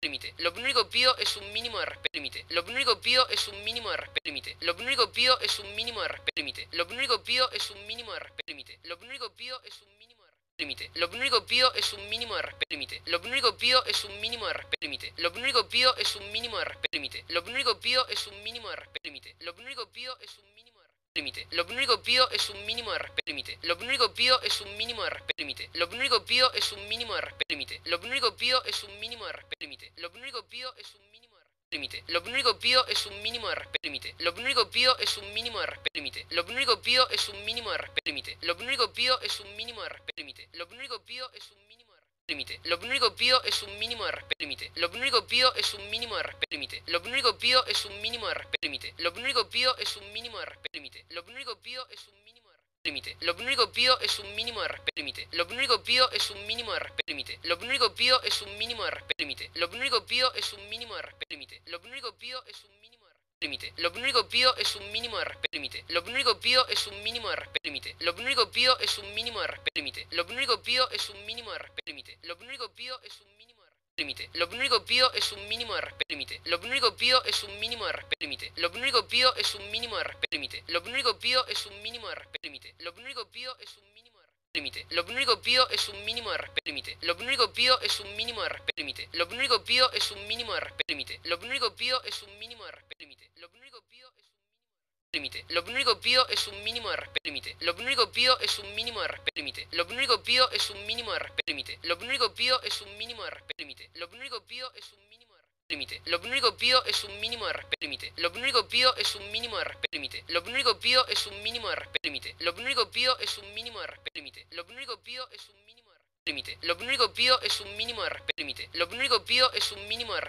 límite. Lo único pido es un mínimo de respeto límite. Lo único pido es un mínimo de respeto límite. Lo único pido es un mínimo de respeto límite. Lo único pido es un mínimo de respeto límite. Lo único pido es un mínimo de respeto límite. Lo único pido es un mínimo de respeto límite. Lo único pido es un mínimo de respeto límite. Lo único pido es un mínimo de respeto límite. Lo único pido es un mínimo de respeto límite. Lo único pido es un mínimo de respeto límite. Lo único pido es un mínimo de respeto límite. Lo único pido es un mínimo de respeto límite. Lo único pido es un mínimo de respeto límite. Lo único pido es un mínimo de respeto límite. Lo único pido es un mínimo de respeto límite. Lo único pido es un mínimo de respeto límite. Lo único pido es un mínimo de respeto límite. Lo único pido es un mínimo de respeto límite. Lo único pido es un mínimo de respeto límite. Lo único pido es un mínimo de límite. Lo único pido es un mínimo de respeto límite. Lo único pido es un mínimo de respeto límite. Lo único pido es un mínimo de respeto límite. Lo único pido es un mínimo de respeto límite. Lo único pido es un mínimo de respeto límite. Lo único pido es un mínimo de respeto límite. Lo único pido es un mínimo de respeto límite. Lo único pido es un mínimo de respeto límite. Lo único pido es un mínimo de respeto límite. Lo único pido es un mínimo de límite. Lo único pido es un mínimo de respeto límite. Lo único pido es un mínimo de respeto límite. Lo único pido es un mínimo de respeto límite. Lo único pido es un mínimo de respeto límite. Lo único pido es un mínimo de límite. Lo único pido es un mínimo de respeto límite. Lo único pido es un mínimo de respeto límite. Lo único pido es un mínimo de respeto límite. Lo único pido es un mínimo de respeto límite. Lo único pido es un mínimo de límite. Lo único pido es un mínimo de respeto límite. Lo único pido es un mínimo de respeto límite. Lo único pido es un mínimo de respeto límite. Lo único pido es un mínimo de respeto límite. Lo único pido es límite. Lo único pido es un mínimo de respeto límite. Lo único pido es un mínimo de respeto límite. Lo único pido es un mínimo de respeto límite. Lo único pido es un mínimo de respeto límite. Lo único pido es un mínimo de límite. Lo único pido es un mínimo de respeto límite. Lo único pido es un mínimo de respeto límite. Lo único pido es un mínimo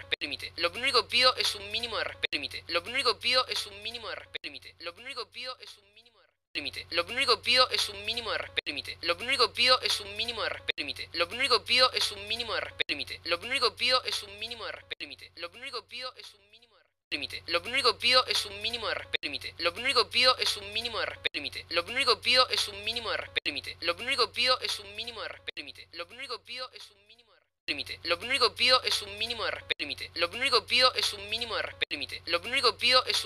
de respeto límite. Lo único pido es un mínimo de respeto límite. Lo único pido es un mínimo de límite. Lo único pido es un mínimo de respeto límite. Lo único pido es un mínimo de respeto límite. Lo único pido es un mínimo de respeto límite. Lo único pido es un mínimo de respeto límite. Lo único pido es un mínimo de límite. Lo único pido es un mínimo de respeto límite. Lo único pido es un mínimo de respeto límite. Lo único pido es un mínimo de respeto límite. Lo único pido es un mínimo de respeto límite. Lo único pido es un mínimo de límite. Lo único pido es un mínimo de respeto límite. Lo único pido es un mínimo de respeto límite. Lo único pido es un mínimo de respeto límite. Lo único pido es un mínimo de respeto límite. Lo único pido es un mínimo de límite. Lo único pido es un mínimo de respeto límite. Lo único pido es un mínimo de respeto límite. Lo único pido es un mínimo de respeto límite. Lo único pido es un mínimo de respeto límite. Lo único pido es un mínimo de límite. Lo único pido es un mínimo de respeto límite. Lo único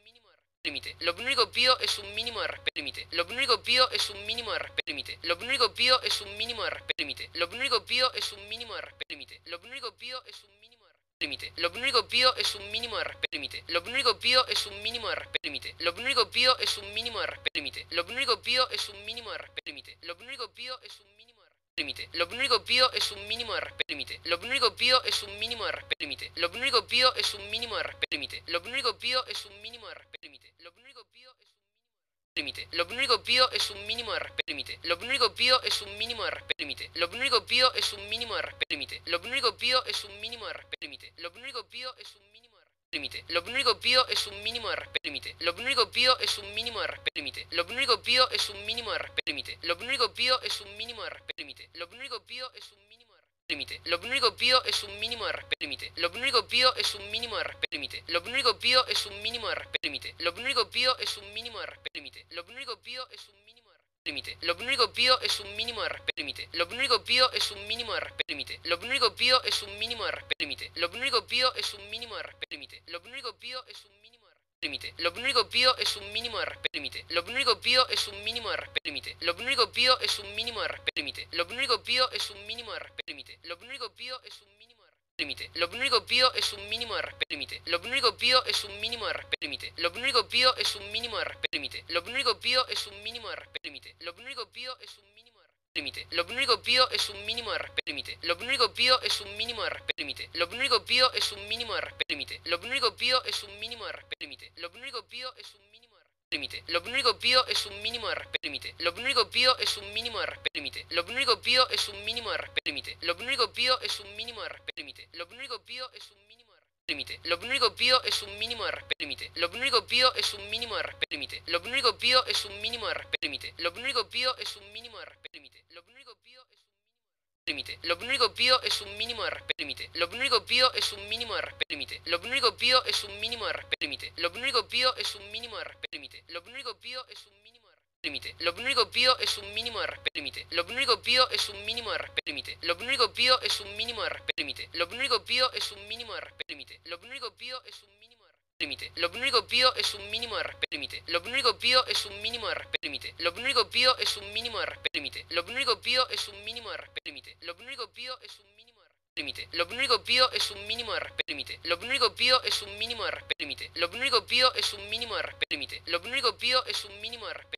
pido es un mínimo de respeto límite. Lo único pido es un mínimo de respeto límite. Lo único pido es un mínimo de respeto límite. Lo único pido es un mínimo de límite. Lo único pido es un mínimo de respeto límite. Lo único pido es un mínimo de respeto límite. Lo único pido es un mínimo de respeto límite. Lo único pido es un mínimo de respeto límite. Lo único pido es un mínimo de límite. Lo único pido es un mínimo de respeto límite. Lo único pido es un mínimo de respeto límite. Lo único pido es un mínimo de respeto límite. Lo único pido es un mínimo de respeto límite. Lo único pido es límite. Lo único pido es un mínimo de respeto límite. Lo único pido es un mínimo de respeto límite. Lo único pido es un mínimo de respeto límite. Lo único pido es un mínimo de respeto límite. Lo único pido es un mínimo de límite. Lo único pido es un mínimo de respeto límite. Lo único pido es un mínimo de respeto límite. Lo único pido es un mínimo de respeto límite. Lo único pido es un mínimo de respeto límite. Lo único pido es un mínimo de límite. Lo único pido es un mínimo de respeto límite. Lo único pido es un mínimo de respeto límite. Lo único pido es un mínimo de respeto límite. Lo único pido es un mínimo de respeto límite. Lo único pido es un mínimo de límite. Lo único pido es un mínimo de respeto límite. Lo único pido es un mínimo de respeto límite. Lo único pido es un mínimo de respeto límite. Lo único pido es un mínimo de respeto límite. Lo único pido es un mínimo de límite. Lo único pido es un mínimo de respeto límite. Lo único pido es un mínimo de respeto límite. Lo único pido es un mínimo de respeto límite. Lo único pido es un mínimo de respeto límite. Lo único pido es un mínimo de límite. Lo único pido es un mínimo de respeto límite. Lo único pido es un mínimo de respeto límite. Lo único pido es un mínimo de respeto límite. Lo único pido es un mínimo de respeto límite. Lo único pido es un mínimo de límite. Lo único pido es un mínimo de respeto límite. Lo único pido es un mínimo de respeto límite. Lo único pido es un mínimo de respeto límite. Lo único pido es un mínimo de respeto límite. Lo único pido es un mínimo de límite. Lo único pido es un mínimo de respeto límite. Lo único pido es un mínimo de respeto límite. Lo único pido es un mínimo de respeto límite. Lo único pido es un mínimo de respeto límite. Lo único pido es un mínimo de límite. Lo único pido es un mínimo de respeto límite. Lo único pido es un mínimo de respeto límite. Lo único pido es un mínimo de respeto límite. Lo único pido es un mínimo de respeto límite. Lo único pido es límite. Lo único pido es un mínimo de respeto límite. Lo único pido es un mínimo de respeto límite. Lo único pido es un mínimo de respeto límite. Lo único pido es un mínimo de respeto límite. Lo único pido es un mínimo de límite. Lo único pido es un mínimo de respeto límite. Lo único pido es un mínimo de respeto límite. Lo único pido es un mínimo de respeto límite. Lo único pido es un mínimo de respeto límite. Lo único pido es un mínimo de respeto límite. Lo único pido es un mínimo de respeto límite. Lo único pido es un mínimo de respeto límite. Lo único pido es un mínimo de respeto límite. Lo único pido es un mínimo de respeto límite. Lo único pido es un mínimo de respeto límite. Lo único pido es un mínimo de respeto límite. Lo único pido es un mínimo de respeto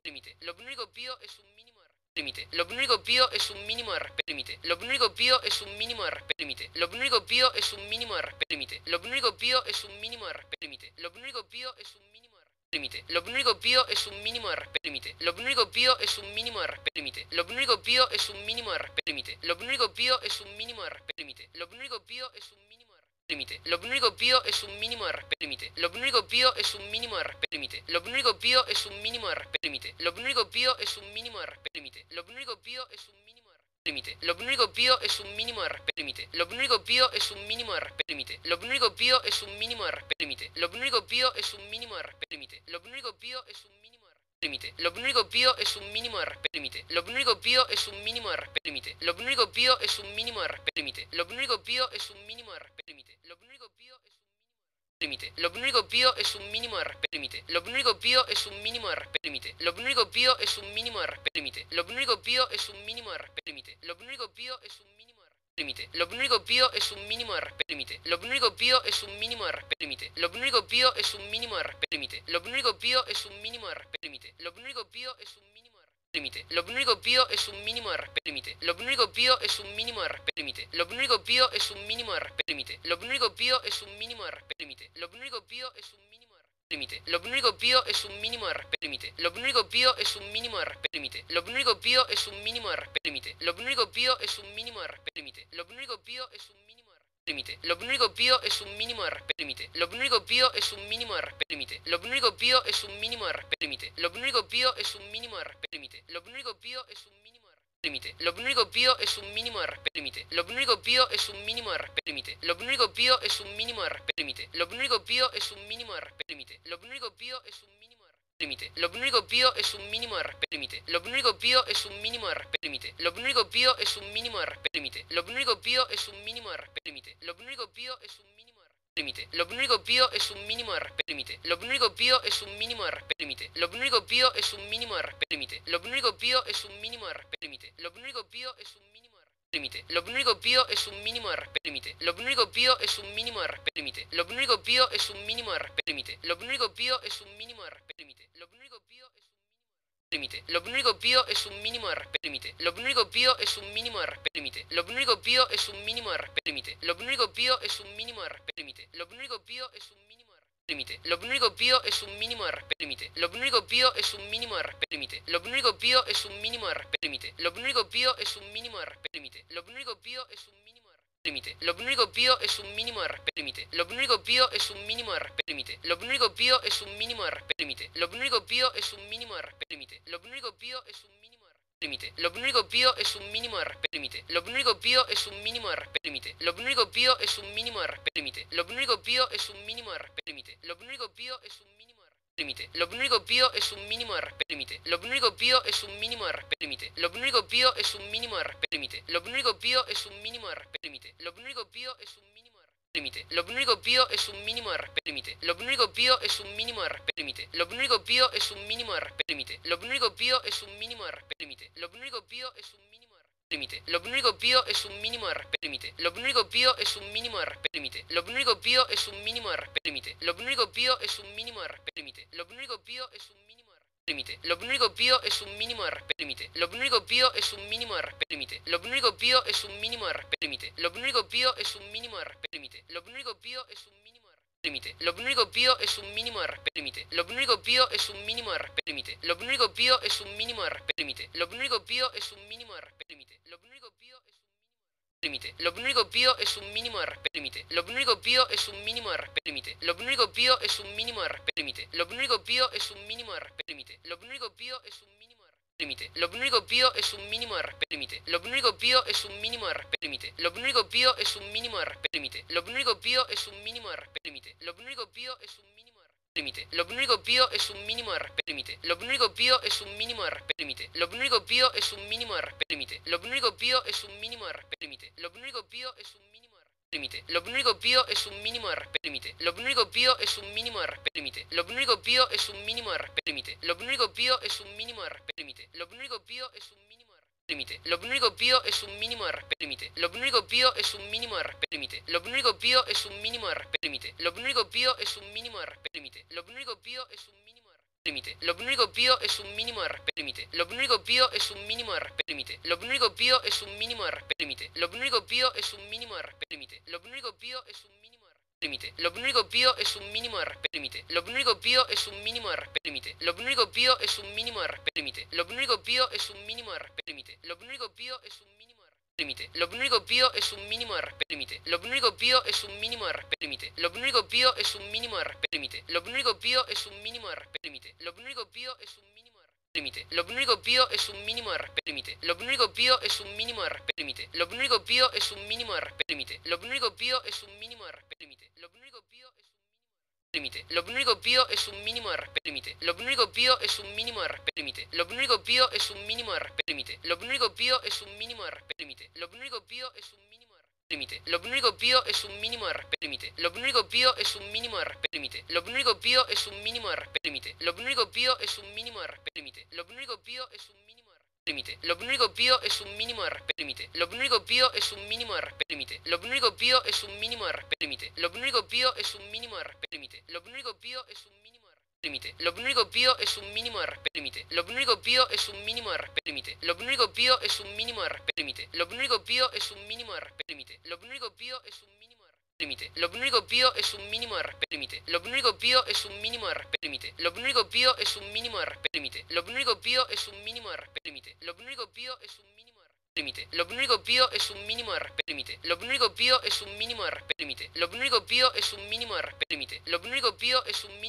límite. Lo único pido es un mínimo de respeto límite. Lo único pido es un mínimo de respeto límite. Lo único pido es un mínimo de respeto límite. Lo único pido es un mínimo de respeto límite. Lo único pido es un mínimo de respeto límite. Lo único pido es un mínimo de respeto límite. Lo único pido es un mínimo de respeto límite. Lo único pido es un mínimo de respeto límite. Lo único pido es un mínimo de respeto límite. Lo único pido es un mínimo de respeto límite. Lo único pido es un mínimo de respeto límite. Lo único pido es un mínimo de respeto límite. Lo único pido es un mínimo de respeto límite. Lo único pido es un mínimo de respeto límite. Lo único pido es un mínimo de respeto límite. Lo único pido es un mínimo de respeto límite. Lo único pido es un mínimo de respeto límite. Lo único pido es un mínimo de respeto límite. Lo único pido es un mínimo de respeto límite. Lo único pido es un mínimo de respeto límite. Lo único pido es un mínimo de respeto límite. Lo único pido es un mínimo de respeto límite. Lo único pido es un mínimo de respeto límite. Lo único pido es un mínimo de respeto límite. Lo único pido es un mínimo de respeto límite. Lo único pido es un mínimo de respeto límite. Lo único pido es un mínimo de respeto límite. Lo único pido es un límite. Lo único pido es un mínimo de respeto límite. Lo único pido es un mínimo de respeto límite. Lo único pido es un mínimo de respeto límite. Lo único pido es un mínimo de respeto límite. Lo único pido es un mínimo de respeto límite. Lo único pido es un mínimo de respeto límite. Lo único pido es un mínimo de respeto límite. Lo único pido es un mínimo de respeto límite. Lo único pido es un mínimo de respeto límite. Lo único pido es un mínimo de límite. Lo único pido es un mínimo de respeto límite. Lo único pido es un mínimo de respeto límite. Lo único pido es un mínimo de respeto límite. Lo único pido es un mínimo de respeto límite. Lo único pido es un mínimo de respeto límite. Lo único pido es un mínimo de respeto límite. Lo único pido es un mínimo de respeto límite. Lo único pido es un mínimo de respeto límite. Lo único pido es un mínimo de respeto límite. Lo único pido es un mínimo de límite. Lo único pido es un mínimo de respeto límite. Lo único pido es un mínimo de respeto límite. Lo único pido es un mínimo de respeto límite. Lo único pido es un mínimo de respeto límite. Lo único pido es un mínimo de límite. Lo único pido es un mínimo de respeto límite. Lo único pido es un mínimo de respeto límite. Lo único pido es un mínimo de respeto límite. Lo único pido es un mínimo de respeto límite. Lo único pido es un mínimo de límite. Lo único pido es un mínimo de respeto límite. Lo único pido es un mínimo de respeto límite. Lo único pido es un mínimo de respeto límite. Lo único pido es un mínimo de respeto límite. Lo único pido es un mínimo de límite. Lo único pido es un mínimo de respeto límite. Lo único pido es un mínimo de respeto límite. Lo único pido es un mínimo de respeto límite. Lo único pido es un mínimo de respeto límite. Lo único pido es un mínimo de límite. Lo único pido es un mínimo de respeto límite. Lo único pido es un mínimo de respeto límite. Lo único pido es un mínimo de respeto límite. Lo único pido es un mínimo de respeto límite. Lo único pido es un límite. Lo único pido es un mínimo de respeto límite. Lo único pido es un mínimo de respeto límite. Lo único pido es un mínimo de respeto límite. Lo único pido es un mínimo de respeto límite. Lo único pido es un mínimo de límite. Lo único pido es un mínimo de respeto límite. Lo único pido es un mínimo de respeto límite. Lo único pido es un mínimo de respeto límite. Lo único pido es un mínimo de respeto límite. Lo único pido es un mínimo de límite. Lo único pido es un mínimo de respeto límite. Lo único pido es un mínimo de respeto límite. Lo único pido es un mínimo de respeto límite. Lo único pido es un mínimo de respeto límite. Lo único pido es un mínimo de límite. Lo único pido es un mínimo de respeto límite. Lo único pido es un mínimo de respeto límite. Lo único pido es un mínimo de respeto límite. Lo único pido es un mínimo de respeto límite. Lo único pido es un mínimo de límite. Lo único pido es un mínimo de respeto límite. Lo único pido es un mínimo de respeto límite. Lo único pido es un mínimo de respeto límite. Lo único pido es un mínimo de respeto límite. Lo único pido es un mínimo de límite. Lo único pido es un mínimo de respeto límite. Lo único pido es un mínimo de respeto límite. Lo único pido es un mínimo de respeto límite. Lo único pido es un mínimo de respeto límite. Lo único pido es un mínimo de límite. Lo único pido es un mínimo de respeto límite. Lo único pido es un mínimo de respeto límite. Lo único pido es un mínimo de respeto límite. Lo único pido es un mínimo de respeto límite. Lo único pido es un mínimo de límite. Lo único pido es un mínimo de respeto límite. Lo único pido es un mínimo de respeto límite. Lo único pido es un mínimo de respeto límite. Lo único pido es un mínimo de respeto límite. Lo único pido es un mínimo de límite. Lo único pido es un mínimo de respeto límite. Lo único pido es un mínimo de respeto límite. Lo único pido es un mínimo de respeto límite. Lo único pido es un mínimo de respeto límite. Lo único pido es un límite. Lo único pido es un mínimo de respeto límite. Lo único pido es un mínimo de respeto límite. Lo único pido es un mínimo de respeto límite. Lo único pido es un mínimo de respeto límite. Lo único pido es un mínimo de límite. Lo único pido es un mínimo de respeto límite. Lo único pido es un mínimo de respeto límite. Lo único pido es un mínimo de respeto límite. Lo único pido es un mínimo de respeto límite. Lo único pido es un mínimo de límite. Lo único pido es un mínimo de respeto límite. Lo único pido es un mínimo de respeto límite. Lo único pido es un mínimo de respeto límite. Lo único pido es un mínimo de respeto límite. Lo único pido es un mínimo de respeto límite. Lo único pido es un mínimo de respeto límite. Lo único pido es un mínimo de respeto límite. Lo único pido es un mínimo de respeto límite. Lo único pido es un mínimo de respeto límite. Lo único pido es un mínimo de límite. Lo único pido es un mínimo de respeto límite. Lo único pido es un mínimo de respeto límite. Lo único pido es un mínimo de respeto límite. Lo único pido es un mínimo de respeto límite. Lo único pido es un mínimo de respeto límite. Lo único pido es un mínimo de respeto límite. Lo único pido es un mínimo de respeto límite. Lo único pido es un mínimo de respeto límite. Lo único pido es un mínimo de respeto límite. Lo único pido es un mínimo de límite. Lo único pido es un mínimo de respeto límite. Lo único pido es un mínimo de respeto límite. Lo único pido es un mínimo de respeto límite. Lo único pido es un mínimo de respeto límite. Lo único pido es un mínimo de respeto límite. Lo único pido es un mínimo de respeto límite. Lo único pido es un mínimo de respeto límite. Lo único pido es un mínimo de respeto límite. Lo único pido es un mínimo de respeto límite. Lo único pido es un mínimo de límite. Lo único pido es un mínimo de respeto límite. Lo único pido es un mínimo de respeto límite. Lo único pido es un mínimo de respeto límite. Lo único pido es un mínimo de respeto límite. Lo único pido es un límite. Lo único pido es un mínimo de respeto límite. Lo único pido es un mínimo de respeto límite. Lo único pido es un mínimo de respeto límite. Lo único pido es un mínimo de respeto límite. Lo único pido es un mínimo de respeto límite. Lo único pido es un mínimo de respeto límite. Lo único pido es un mínimo de respeto límite. Lo único pido es un mínimo de respeto límite. Lo único pido es un mínimo de respeto límite. Lo único pido es un mínimo de límite. Lo único pido es un mínimo de respeto límite. Lo único pido es un mínimo de respeto límite. Lo único pido es un mínimo de respeto límite. Lo único pido es un mínimo de respeto límite. Lo único pido es un mínimo de límite. Lo único pido es un mínimo de respeto límite. Lo único pido es un mínimo de respeto límite. Lo único pido es un mínimo de respeto límite. Lo único pido es un mínimo de respeto límite. Lo único pido es un mínimo de límite. Lo único pido es un mínimo de respeto límite. Lo único pido es un mínimo de respeto límite. Lo único pido es un mínimo de respeto límite. Lo único pido es un mínimo de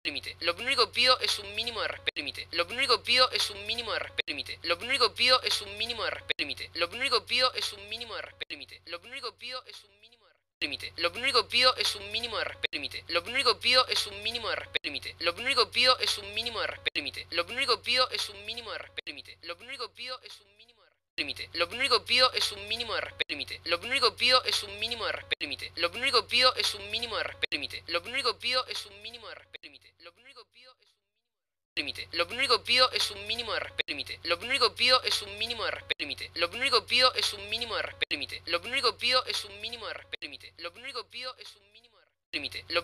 respeto límite. Lo único pido es un mínimo de límite. Lo único pido es un mínimo de respeto límite. Lo único pido es un mínimo de respeto límite. Lo único pido es un mínimo de respeto límite. Lo único pido es un mínimo de respeto límite. Lo único pido es un mínimo de límite. Lo único pido es un mínimo de respeto límite. Lo único pido es un mínimo de respeto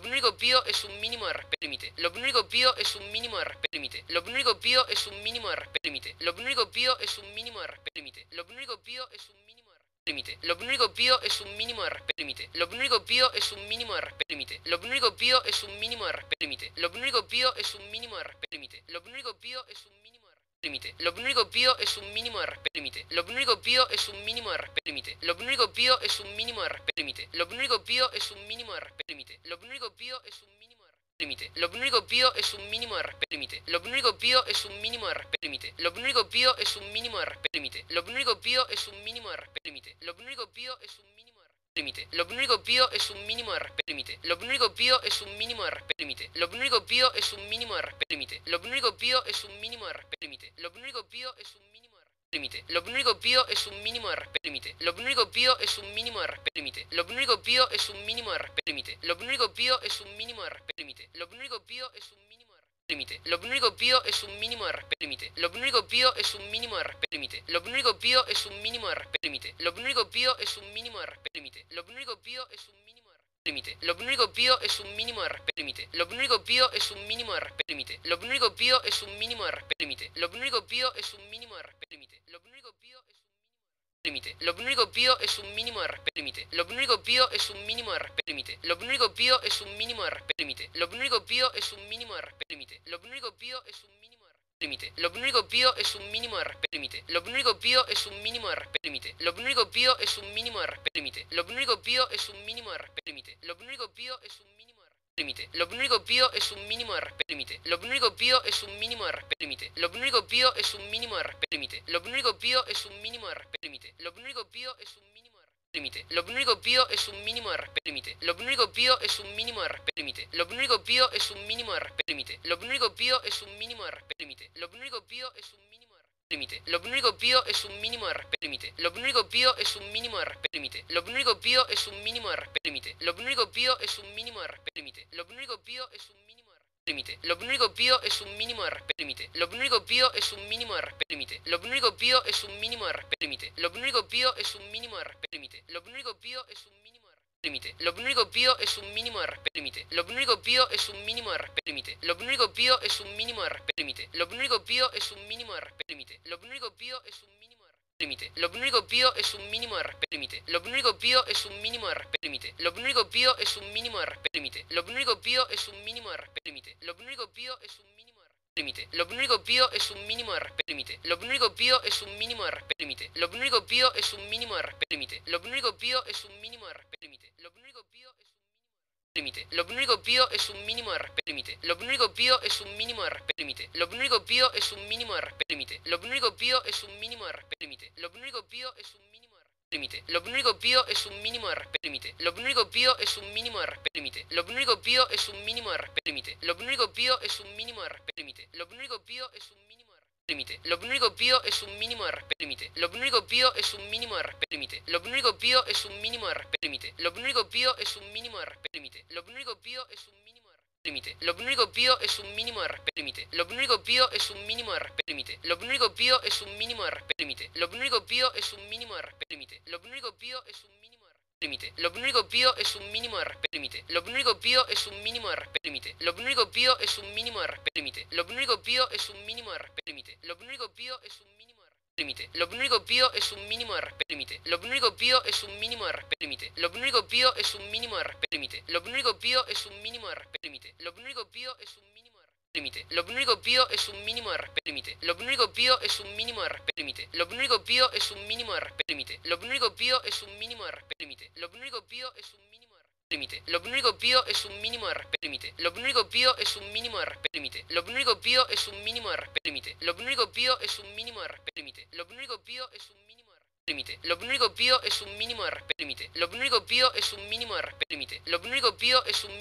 límite. Lo único pido es un mínimo de respeto límite. Lo único pido es un mínimo de respeto límite. Lo único pido es un mínimo de límite. Lo único pido es un mínimo de respeto límite. Lo único pido es un mínimo de respeto límite. Lo único pido es un mínimo de respeto límite. Lo único pido es un mínimo de respeto límite. Lo único pido es un mínimo de límite. Lo único pido es un mínimo de respeto límite. Lo único pido es un mínimo de respeto límite. Lo único pido es un mínimo de respeto límite. Lo único pido es un mínimo de respeto límite. Lo único pido es un límite. Lo único pido es un mínimo de respeto límite. Lo único pido es un mínimo de respeto límite. Lo único pido es un mínimo de respeto límite. Lo único pido es un mínimo de respeto límite. Lo único pido es un mínimo de límite. Lo único pido es un mínimo de respeto límite. Lo único pido es un mínimo de respeto límite. Lo único pido es un mínimo de respeto límite. Lo único pido es un mínimo de respeto límite. Lo único pido es un mínimo de límite. Lo único pido es un mínimo de respeto límite. Lo único pido es un mínimo de respeto límite. Lo único pido es un mínimo de respeto límite. Lo único pido es un mínimo de respeto límite. Lo único pido es un mínimo de límite. Lo único pido es un mínimo de respeto límite. Lo único pido es un mínimo de respeto límite. Lo único pido es un mínimo de respeto límite. Lo único pido es un mínimo de respeto límite. Lo único pido es un mínimo de límite. Lo único pido es un mínimo de respeto límite. Lo único pido es un mínimo de respeto límite. Lo único pido es un mínimo de respeto límite. Lo único pido es un mínimo de respeto límite. Lo único pido es un mínimo de límite. Lo único pido es un mínimo de respeto límite. Lo único pido es un mínimo de respeto límite. Lo único pido es un mínimo de respeto límite. Lo único pido es un mínimo de respeto límite. Lo único pido es un mínimo de límite. Lo único pido es un mínimo de respeto límite. Lo único pido es un mínimo de respeto límite. Lo único pido es un mínimo de respeto límite. Lo único pido es un mínimo de respeto límite. Lo único pido es un mínimo de límite. Lo único pido es un mínimo de respeto límite. Lo único pido es un mínimo de respeto límite. Lo único pido es un mínimo de respeto límite. Lo único pido es un mínimo de respeto límite. Lo único pido es un mínimo de límite. Lo único pido es un mínimo de respeto límite. Lo único pido es un mínimo de respeto límite. Lo único pido es un mínimo de respeto límite. Lo único pido es un mínimo de respeto límite. Lo único pido es límite. Lo único pido es un mínimo de respeto límite. Lo único pido es un mínimo de respeto límite. Lo único pido es un mínimo de respeto límite. Lo único pido es un mínimo de respeto límite. Lo único pido es un mínimo de límite. Lo único pido es un mínimo de respeto límite. Lo único pido es un mínimo de respeto límite. Lo único pido es un mínimo de respeto límite. Lo único pido es un mínimo de respeto límite. Lo único pido es un mínimo de límite. Lo único pido es un mínimo de respeto límite. Lo único pido es un mínimo de respeto límite. Lo único pido es un mínimo de respeto límite. Lo único pido es un mínimo de respeto límite. Lo único pido es un mínimo de límite. Lo único pido es un mínimo de respeto límite. Lo único pido es un mínimo de respeto límite. Lo único pido es un mínimo de respeto límite. Lo único pido es un mínimo de respeto límite. Lo único pido es un mínimo de respeto límite. Lo único pido es un mínimo de respeto límite. Lo único pido es un mínimo de respeto límite. Lo único pido es un mínimo de respeto límite. Lo único pido es un mínimo de respeto límite. Lo único pido es un mínimo de respeto límite. Lo único pido es un mínimo de respeto límite. Lo único pido es un mínimo de respeto límite. Lo único pido es un mínimo de respeto límite. Lo único pido es un mínimo de respeto límite. Lo único pido es un mínimo de respeto límite. Lo único pido es un mínimo de respeto límite. Lo único pido es un mínimo de respeto límite. Lo único pido es un mínimo de respeto límite. Lo único pido es un mínimo de respeto límite. Lo único pido es un mínimo de respeto límite. Lo único pido es un mínimo de respeto límite. Lo único pido es un mínimo de respeto límite. Lo único pido es un mínimo de respeto límite. Lo único pido es un mínimo de respeto límite. Lo único pido es un mínimo de respeto límite. Lo único pido es un mínimo de respeto límite. Lo único pido es un mínimo de respeto límite. Lo único pido es un mínimo de respeto límite. Lo único pido es un mínimo de respeto límite. Lo único pido es límite. Lo único pido es un mínimo de respeto límite. Lo único pido es un mínimo de respeto límite. Lo único pido es un mínimo de respeto límite. Lo único pido es un mínimo de respeto límite. Lo único pido es un mínimo de respeto límite. Lo único pido es un mínimo de respeto límite. Lo único pido es un mínimo de respeto límite. Lo único pido es un mínimo de respeto límite. Lo único pido es un mínimo de respeto límite. Lo único pido es un mínimo de límite. Lo único pido es un mínimo de respeto límite. Lo único pido es un mínimo de respeto límite. Lo único pido es un mínimo de respeto límite. Lo único pido es un mínimo de respeto límite. Lo único pido es un mínimo de respeto límite. Lo único pido es un mínimo de respeto límite. Lo único pido es un mínimo de respeto límite. Lo único pido es un mínimo de respeto límite. Lo único pido es un mínimo de respeto límite. Lo único pido es un mínimo de límite. Lo único pido es un mínimo de respeto límite. Lo único pido es un mínimo de respeto límite. Lo único pido es un mínimo de respeto límite. Lo único pido es un mínimo de respeto límite. Lo único pido es un mínimo de límite. Lo único pido es un mínimo de respeto límite. Lo único pido es un mínimo de respeto límite. Lo único pido es un mínimo de respeto límite. Lo único pido es un mínimo de respeto límite. Lo único pido es un mínimo de límite. Lo único pido es un mínimo de respeto límite. Lo único pido es un mínimo de respeto límite. Lo único pido es un mínimo de respeto límite. Lo único pido es un mínimo de respeto límite. Lo único pido es un mínimo de límite. Lo único pido es un mínimo de respeto límite. Lo único pido es un mínimo de respeto límite. Lo único pido es un mínimo de respeto límite. Lo único pido es un mínimo de respeto límite. Lo único pido es un mínimo de límite. Lo único pido es un mínimo de respeto límite. Lo único pido es un mínimo de respeto límite. Lo único pido es un mínimo de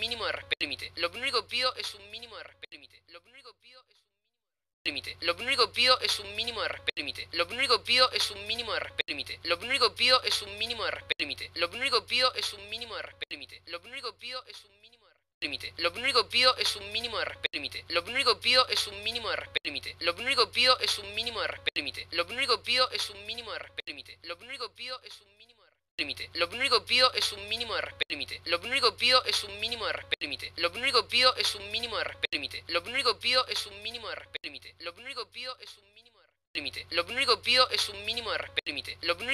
respeto límite. Lo único pido es un mínimo de respeto límite. Lo único pido es límite. Lo único pido es un mínimo de respeto límite. Lo único pido es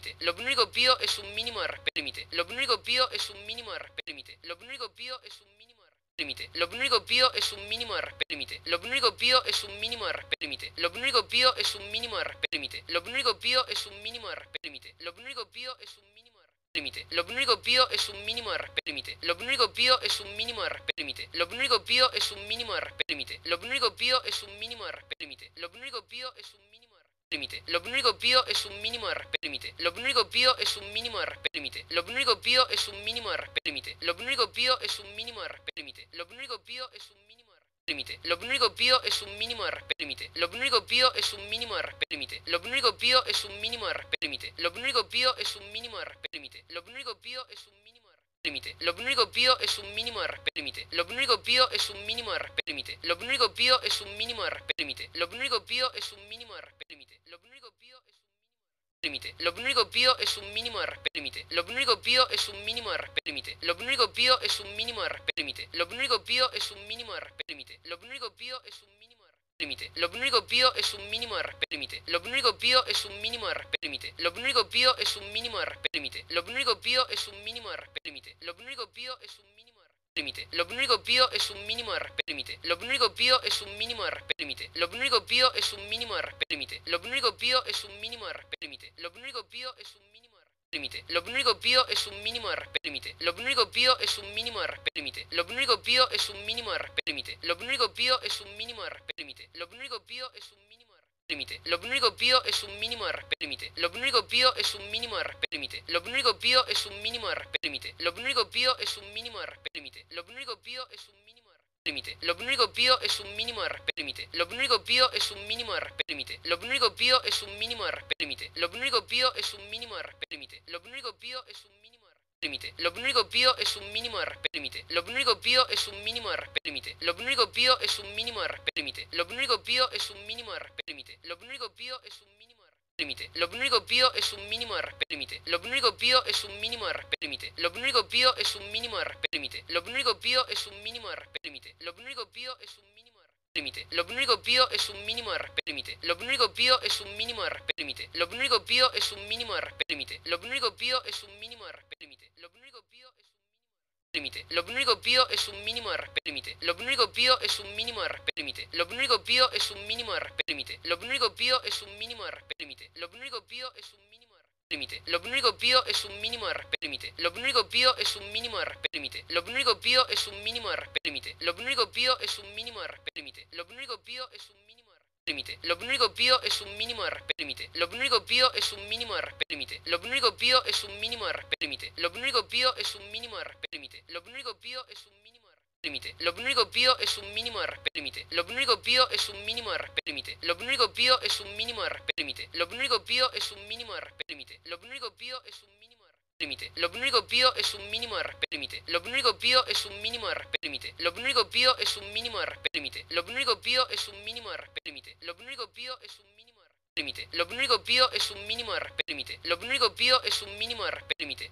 un mínimo de respeto límite. Lo único pido es un mínimo de respeto límite. Lo único pido es un mínimo de respeto límite. Lo único pido es un mínimo de límite. Lo único pido es un mínimo de respeto límite. Lo único pido es un mínimo de respeto límite. Lo único pido es un mínimo de respeto límite. Lo único pido es un mínimo de respeto límite. Lo único pido es un mínimo de límite. Lo único pido es un mínimo de respeto límite. Lo único pido es un mínimo de respeto límite. Lo único pido es un mínimo de respeto límite. Lo único pido es un mínimo de respeto límite. Lo único pido es un mínimo de límite. Lo único pido es un mínimo de respeto límite. Lo único pido es un mínimo de respeto límite. Lo único pido es un mínimo de respeto límite. Lo único pido es un mínimo de respeto límite. Lo único pido es un mínimo de límite. Lo único pido es un mínimo de respeto límite. Lo único pido es un mínimo de respeto límite. Lo único pido es un mínimo de respeto límite. Lo único pido es un mínimo de respeto límite. Lo único pido es un mínimo de límite. Lo único pido es un mínimo de respeto límite. Lo único pido es un mínimo de respeto límite. Lo único pido es un mínimo de respeto límite. Lo único pido es un mínimo de respeto límite. Lo único pido es un mínimo de límite. Lo único pido es un mínimo de respeto límite. Lo único pido es un mínimo de respeto límite. Lo único pido es un mínimo de respeto límite. Lo único pido es un mínimo de respeto límite. Lo único pido es un mínimo de límite. Lo único pido es un mínimo de respeto límite. Lo único pido es un mínimo de respeto límite. Lo único pido es un mínimo de respeto límite. Lo único pido es un mínimo de respeto límite. Lo único pido es un mínimo de límite. Lo único pido es un mínimo de respeto límite. Lo único pido es un mínimo de respeto límite. Lo único pido es un mínimo de respeto límite. Lo único pido es un mínimo de respeto límite. Lo único pido es límite. Lo único pido es un mínimo de respeto límite. Lo único pido es un mínimo de respeto límite. Lo único pido es un mínimo de respeto límite. Lo único pido es un mínimo de respeto límite. Lo único pido es un mínimo de límite. Lo único pido es un mínimo de respeto límite. Lo único pido es un mínimo de respeto límite. Lo único pido es un mínimo de respeto límite. Lo único pido es un mínimo de respeto límite. Lo único pido es un mínimo de límite. Lo único pido es un mínimo de respeto límite. Lo único pido es un mínimo de respeto límite. Lo único pido es un mínimo de respeto límite. Lo único pido es un mínimo de respeto límite. Lo único pido es un mínimo de límite. Lo único pido es un mínimo de respeto límite. Lo único pido es un mínimo de respeto límite. Lo único pido es un mínimo de respeto límite. Lo único pido es un mínimo de respeto límite. Lo único pido es un mínimo de límite. Lo único que pido es un mínimo de respeto límite. Lo único que pido es un mínimo de respeto límite. Lo único que pido es un mínimo de respeto límite. Lo único que pido es un mínimo de respeto límite. Lo único que pido es un mínimo de respeto límite. Lo único que pido es un mínimo de respeto límite. Lo único que pido es un mínimo de respeto límite. Lo único que pido es un mínimo de respeto límite. Lo único que pido es un mínimo de respeto límite. Lo único que pido es un mínimo de límite. Lo único que pido es un mínimo de respeto límite. Lo único que pido es un mínimo de respeto límite. Lo único que pido es un mínimo de respeto límite. Lo único que pido es un mínimo de respeto límite. Lo único que pido es un mínimo de respeto límite. Lo único que pido es un mínimo de respeto límite. Lo único que pido es un mínimo de respeto límite. Lo único que pido es un mínimo de respeto límite. Lo único que pido es un mínimo de respeto límite. Lo único que pido es un mínimo de respeto límite. Lo único que pido es un mínimo de respeto límite. Lo único que pido es un mínimo de respeto límite. Lo único que pido es un mínimo de respeto límite. Lo único que pido es un mínimo de respeto límite. Lo único que pido es límite. Lo único que pido es un mínimo de respeto límite. Lo único que pido es un mínimo de respeto límite. Lo único que pido es un mínimo de respeto límite. Lo único que pido es un mínimo de respeto límite. Lo único que pido es un mínimo de respeto límite. Lo único que pido es un mínimo de respeto límite. Lo único que pido es un mínimo de respeto límite. Lo único que pido es un mínimo de respeto límite. Lo único que pido es un mínimo de respeto límite. Lo único que pido es un mínimo de límite. Lo único que pido es un mínimo de respeto límite. Lo único que pido es un mínimo de respeto límite. Lo único que pido es un mínimo de respeto límite. Lo único que pido es un mínimo de respeto límite. Lo único que pido es un mínimo de respeto límite. Lo único que pido es un mínimo de respeto límite. Lo único que pido es un mínimo de respeto límite. Lo único que pido es un mínimo de respeto límite. Lo único que pido es un mínimo de respeto límite. Lo único que pido es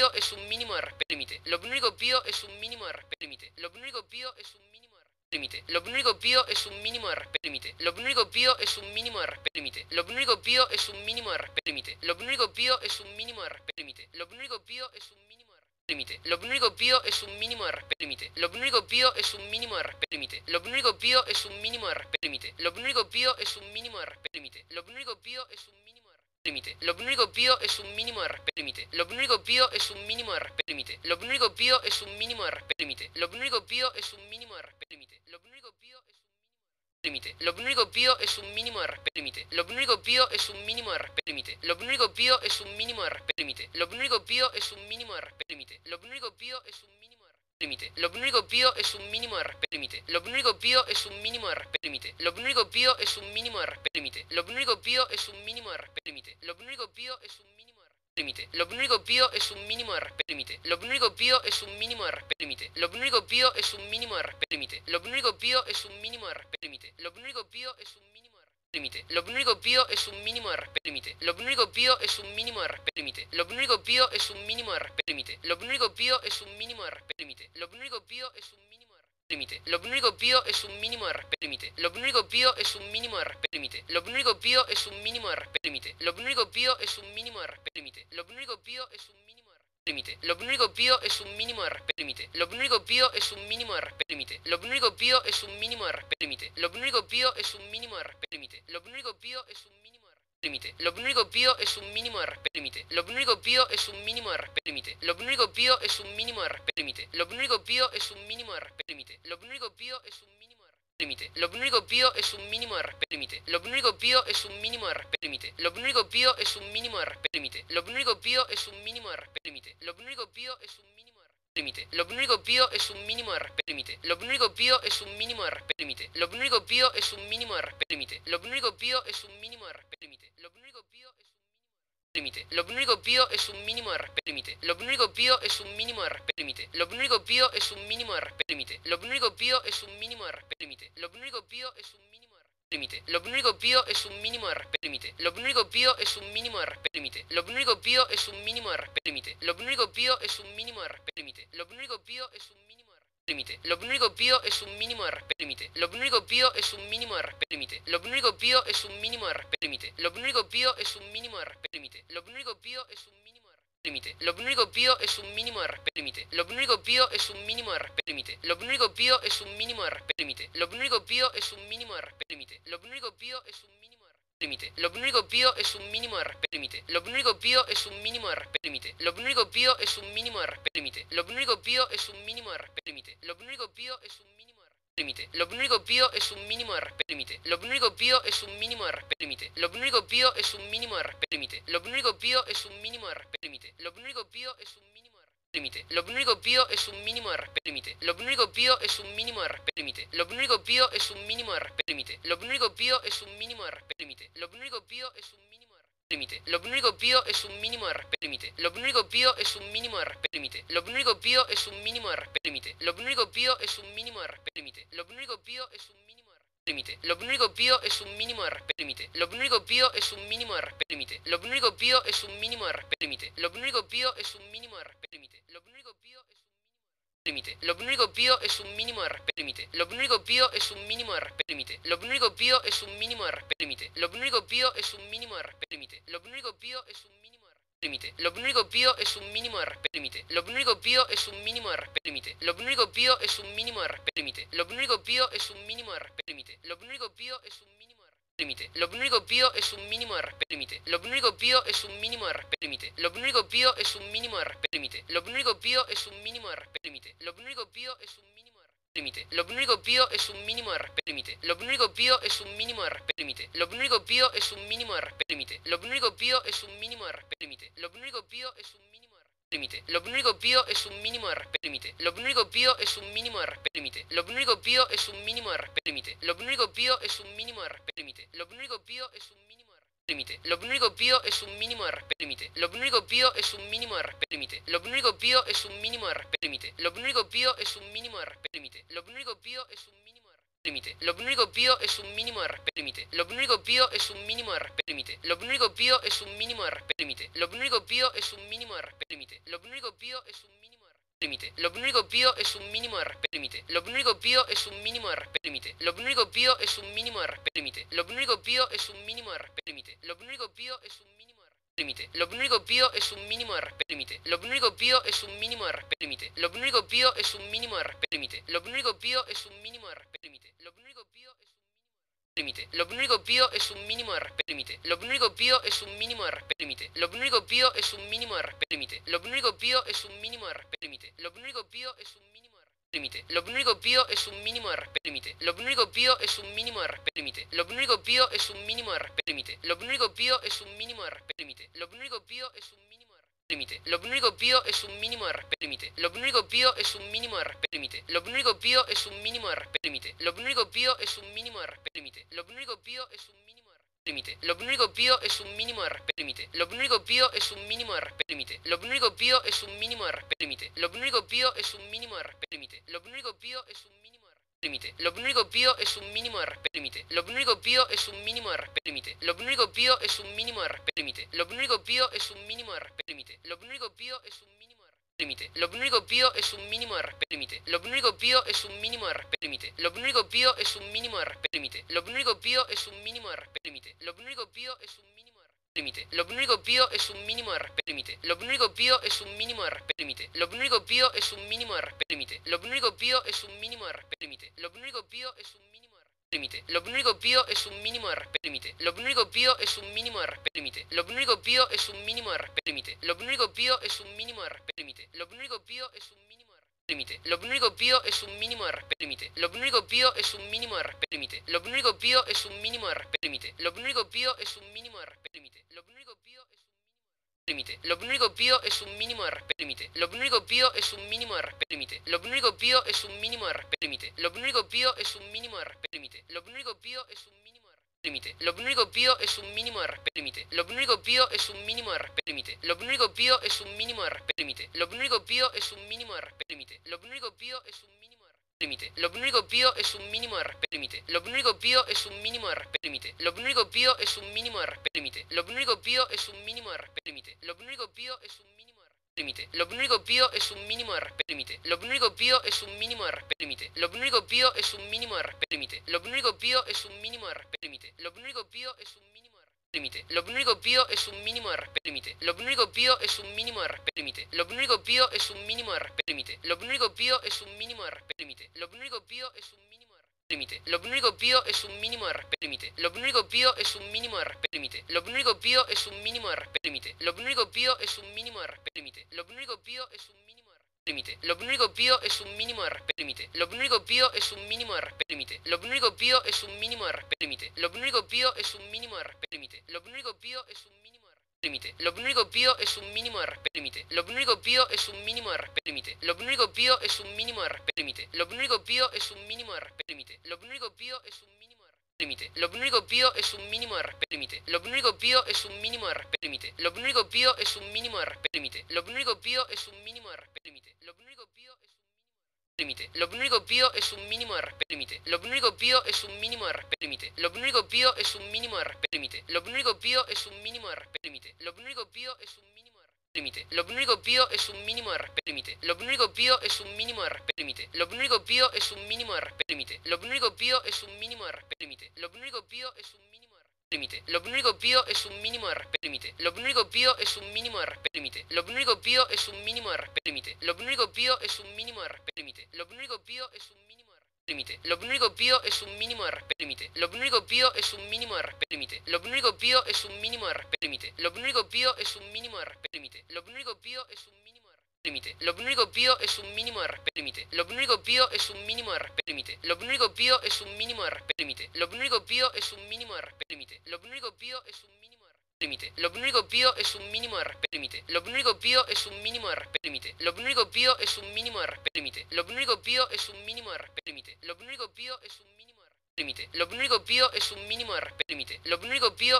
un mínimo de límite. Lo único que pido es un mínimo de respeto límite. Lo único que pido es un mínimo de respeto límite. Lo único que pido es un mínimo de respeto límite. Lo único que pido es un mínimo de respeto límite. Lo único que pido es un mínimo de límite. Lo único que pido es un mínimo de respeto límite. Lo único que pido es un mínimo de respeto límite. Lo único que pido es un mínimo de respeto límite. Lo único que pido es un mínimo de respeto límite. Lo único que pido es un mínimo de límite. Lo único que pido es un mínimo de respeto límite. Lo único que pido es un mínimo de respeto límite. Lo único que pido es un mínimo de respeto límite. Lo único que pido es un mínimo de respeto límite. Lo único que pido es un mínimo de límite. Lo único que pido es un mínimo de respeto límite. Lo único que pido es un mínimo de respeto límite. Lo único que pido es un mínimo de respeto límite. Lo único que pido es un mínimo de respeto límite. Lo único que pido es un mínimo de límite. Lo único que pido es un mínimo de respeto límite. Lo único que pido es un mínimo de respeto límite. Lo único que pido es un mínimo de respeto límite. Lo único que pido es un mínimo de respeto límite. Lo único que pido es límite. Lo único que pido es un mínimo de respeto límite. Lo único que pido es un mínimo de respeto límite. Lo único que pido es un mínimo de respeto límite. Lo único que pido es un mínimo de respeto límite. Lo único que pido es un mínimo de límite. Lo único que pido es un mínimo de respeto límite. Lo único que pido es un mínimo de respeto límite. Lo único que pido es un mínimo de respeto límite. Lo único que pido es un mínimo de respeto límite. Lo único que pido es un mínimo de límite. Lo único que pido es un mínimo de respeto límite. Lo único que pido es un mínimo de respeto límite. Lo único que pido es un mínimo de respeto límite. Lo único que pido es un mínimo de respeto límite. Lo único que pido es un mínimo de límite. Lo único que pido es un mínimo de respeto límite. Lo único que pido es un mínimo de respeto límite. Lo único que pido es un mínimo de respeto límite. Lo único que pido es un mínimo de respeto límite. Lo único que pido es un mínimo de límite. Lo único que pido es un mínimo de respeto límite. Lo único que pido es un mínimo de respeto límite. Lo único que pido es un mínimo de respeto límite. Lo único que pido es un mínimo de respeto límite. Lo único que pido es un mínimo de límite. Lo único que pido es un mínimo de respeto límite. Lo único que pido es un mínimo de respeto límite. Lo único que pido es un mínimo de respeto límite. Lo único que pido es un mínimo de respeto límite. Lo único que pido es un mínimo de límite. Lo único que pido es un mínimo de respeto límite. Lo único que pido es un mínimo de respeto límite. Lo único que pido es un mínimo de respeto límite. Lo único que pido es un mínimo de respeto límite. Lo único que pido es un mínimo de límite. Lo único que pido es un mínimo de respeto límite. Lo único que pido es un mínimo de respeto límite. Lo único que pido es un mínimo de respeto límite. Lo único que pido es un mínimo de respeto límite. Lo único que pido es un mínimo de límite. Lo único que pido es un mínimo de respeto límite. Lo único que pido es un mínimo de respeto límite. Lo único que pido es un mínimo de respeto límite. Lo único que pido es un mínimo de respeto límite. Lo único que pido es límite. Lo único que pido es un mínimo de respeto límite. Lo único que pido es un mínimo de respeto límite. Lo único que pido es un mínimo de respeto límite. Lo único que pido es un mínimo de respeto límite. Lo único que pido es un mínimo de límite. Lo único que pido es un mínimo de respeto límite. Lo único que pido es un mínimo de respeto límite. Lo único que pido es un mínimo de respeto límite. Lo único que pido es un mínimo de respeto límite. Lo único que pido es un mínimo de límite. Lo único que pido es un mínimo de respeto límite. Lo único que pido es un mínimo de respeto límite. Lo único que pido es un mínimo de respeto límite. Lo único que pido es un mínimo de respeto límite. Lo único que pido es un mínimo de límite. Lo único que pido es un mínimo de respeto límite. Lo único que pido es un mínimo de respeto límite. Lo único que pido es un mínimo de respeto límite. Lo único que pido es un mínimo de respeto límite. Lo único que pido es un mínimo de límite. Lo único que pido es un mínimo de respeto límite. Lo único que pido es un mínimo de respeto límite. Lo único que pido es un mínimo de respeto límite. Lo único que pido es un mínimo de respeto límite. Lo único que pido es un mínimo de límite. Lo único que pido es un mínimo de respeto límite. Lo único que pido es un mínimo de respeto límite. Lo único que pido es un mínimo de respeto límite. Lo único que pido es un mínimo de respeto límite. Lo único que pido es un mínimo de respeto límite. Lo único que pido es un mínimo de respeto límite. Lo único que pido es un mínimo de respeto límite. Lo único que pido es un mínimo de respeto límite. Lo único que pido es un mínimo de respeto límite. Lo único que pido es un mínimo de respeto límite. Lo único que pido es un mínimo de respeto límite. Lo único que pido es un mínimo de respeto límite. Lo único que pido es un mínimo de respeto límite. Lo único que pido es un mínimo de respeto límite. Lo único que pido es un mínimo de respeto límite. Lo único que pido es un mínimo de respeto límite. Lo único que pido es un mínimo de respeto límite. Lo único que pido es un mínimo de respeto límite. Lo único que pido es un mínimo de respeto límite. Lo único que pido es límite. Lo único que pido es un mínimo de respeto límite. Lo único que pido es un mínimo de respeto límite. Lo único que pido es un mínimo de respeto límite. Lo único que pido es un mínimo de respeto límite. Lo único que pido es un mínimo de respeto límite. Lo único que pido es un mínimo de respeto límite. Lo único que pido es un mínimo de respeto límite. Lo único que pido es un mínimo de respeto límite. Lo único que pido es un mínimo de respeto límite. Lo único que pido es un mínimo de límite. Lo único que pido es un mínimo de respeto límite. Lo único que pido es un mínimo de respeto límite. Lo único que pido es un mínimo de respeto límite. Lo único que pido es un mínimo de respeto límite. Lo único que pido es un mínimo de respeto límite. Lo único que pido es un mínimo de respeto límite. Lo único que pido es un mínimo de respeto límite. Lo único que pido es un mínimo de respeto límite. Lo único que pido es un mínimo de respeto límite. Lo único que pido es un mínimo de límite. Lo único que pido es un mínimo de respeto límite. Lo único que pido es un mínimo de respeto límite. Lo único que pido es un mínimo de respeto límite. Lo único que pido es un mínimo de respeto límite. Lo único que pido es un mínimo de límite. Lo único que pido es un mínimo de respeto límite. Lo único que pido es un mínimo de respeto límite. Lo único que pido es un mínimo de respeto límite. Lo único que pido es un mínimo de respeto límite. Lo único que pido es un mínimo de límite. Lo único que pido es un mínimo de respeto límite. Lo único que pido es un mínimo de respeto límite. Lo único que pido es un mínimo de respeto límite. Lo único que pido es un mínimo de respeto límite. Lo único que pido es un mínimo de límite. Lo único que pido es un mínimo de respeto límite. Lo único que pido es un mínimo de respeto límite. Lo único que pido es un mínimo de respeto límite. Lo único que pido es un mínimo de respeto límite. Lo único que pido es un mínimo de límite. Lo único que pido es un mínimo de respeto límite. Lo único que pido es un mínimo de respeto límite. Lo único que pido es un mínimo de respeto límite. Lo único que pido es un mínimo de respeto límite. Lo único que pido es límite. Lo único que pido es un mínimo de respeto límite. Lo único que pido es un mínimo de respeto límite. Lo único que pido es un mínimo de respeto límite. Lo único que pido es un mínimo de respeto límite. Lo único que pido es un mínimo de límite. Lo único que pido es un mínimo de respeto límite. Lo único que pido es un mínimo de respeto límite. Lo único que pido es un mínimo de respeto límite. Lo único que pido es un mínimo de respeto límite. Lo único que pido es un mínimo de límite. Lo único que pido es un mínimo de respeto límite. Lo único que pido es un mínimo de respeto límite. Lo único que pido es un mínimo de respeto límite. Lo único que pido es un mínimo de respeto límite. Lo único que pido es un mínimo de límite. Lo único que pido es un mínimo de respeto límite. Lo único que pido es un mínimo de respeto límite. Lo único que pido es un mínimo de respeto límite. Lo único que pido es un mínimo de respeto límite. Lo único que pido es un mínimo de límite. Lo único que pido es un mínimo de respeto límite. Lo único que pido es un mínimo de respeto límite. Lo único que pido es un mínimo de respeto límite. Lo único que pido es un mínimo de respeto límite. Lo único que pido es un mínimo de límite. Lo único que pido es un mínimo de respeto límite. Lo único que pido es un mínimo de respeto límite. Lo único que pido es un mínimo de respeto límite. Lo único que pido es un mínimo de respeto límite. Lo único que pido es un mínimo de límite. Lo único que pido es un mínimo de respeto límite. Lo único que pido es un mínimo de respeto límite. Lo único que pido es un mínimo de respeto límite. Lo único que pido es un mínimo de respeto límite. Lo único que pido es un mínimo de límite. Lo único que pido es un mínimo de respeto límite. Lo único que pido es un mínimo de respeto límite. Lo único que pido es un mínimo de respeto límite. Lo único que pido es un mínimo de respeto límite. Lo único que pido es un mínimo de límite. Lo único que pido es un mínimo de respeto límite. Lo único que pido es un mínimo de respeto límite. Lo único que pido es un mínimo de respeto límite. Lo único que pido es un mínimo de respeto límite. Lo único que pido es límite. Lo único que pido es un mínimo de respeto límite. Lo único que pido es un mínimo de respeto límite. Lo único que pido es un mínimo de respeto límite. Lo único que pido es un mínimo de respeto límite. Lo único que pido es un mínimo de límite. Lo único que pido es un mínimo de respeto límite. Lo único que pido es un mínimo de respeto límite. Lo único que pido es un mínimo de respeto límite. Lo único que pido es un mínimo de respeto límite. Lo único que pido es un mínimo de límite. Lo único que pido es un mínimo de respeto límite. Lo único que pido es un mínimo de respeto límite. Lo único que pido es un mínimo de respeto límite. Lo único que pido es un mínimo de respeto límite. Lo único que pido es un mínimo de límite. Lo único que pido es un mínimo de respeto límite. Lo único que pido es un mínimo de respeto límite. Lo único que pido es un mínimo de respeto límite. Lo único que pido es un mínimo de respeto límite. Lo único que pido es un mínimo de límite. Lo único que pido es un mínimo de respeto límite. Lo único que pido es un mínimo de respeto límite. Lo único que pido es un mínimo de respeto límite. Lo único que pido es un mínimo de respeto límite. Lo único que pido es un mínimo de límite. Lo único que pido es un mínimo de respeto límite. Lo único que pido es un mínimo de respeto límite. Lo único que pido es un mínimo de respeto límite. Lo único que pido es un mínimo de respeto límite. Lo único que pido es un mínimo de límite. Lo único que pido es un mínimo de respeto límite. Lo único que pido es un mínimo de respeto límite. Lo único que pido es un mínimo de respeto límite. Lo único que pido es un mínimo de respeto límite. Lo único que pido es un mínimo de respeto límite. Lo único que pido es un mínimo de respeto límite. Lo único que pido es un mínimo de respeto límite. Lo único que pido es un mínimo de respeto límite. Lo único que pido es un mínimo de respeto límite. Lo único que pido es un mínimo de respeto límite. Lo único que pido es un mínimo de respeto límite. Lo único que pido es un mínimo de respeto límite. Lo único que pido es un mínimo de respeto límite. Lo único que pido es un mínimo de respeto límite. Lo único que pido es límite. Lo único que pido es un mínimo de respeto límite. Lo único que pido es un mínimo de respeto límite. Lo único que pido es un mínimo de respeto límite. Lo único que pido es un mínimo de respeto límite. Lo único que pido es un mínimo de respeto límite. Lo único que pido es un mínimo de respeto límite. Lo único que pido es un mínimo de respeto límite. Lo único que pido es un mínimo de respeto límite. Lo único que pido es un mínimo de respeto límite. Lo único que pido es un mínimo de límite. Lo único que pido es un mínimo de respeto límite. Lo único que pido es un mínimo de respeto límite. Lo único que pido es un mínimo de respeto límite. Lo único que pido es un mínimo de respeto límite. Lo único que pido es un mínimo de respeto límite. Lo único que pido es un mínimo de respeto límite. Lo único que pido es un mínimo de respeto límite. Lo único que pido es un mínimo de respeto límite. Lo único que pido es un mínimo de respeto límite. Lo único que pido es un mínimo de límite. Lo único que pido es un mínimo de respeto límite. Lo único que pido es un mínimo de respeto límite. Lo único que pido es un mínimo de respeto límite. Lo único que pido es un mínimo de respeto límite. Lo único que pido es un mínimo de límite. Lo único que pido es un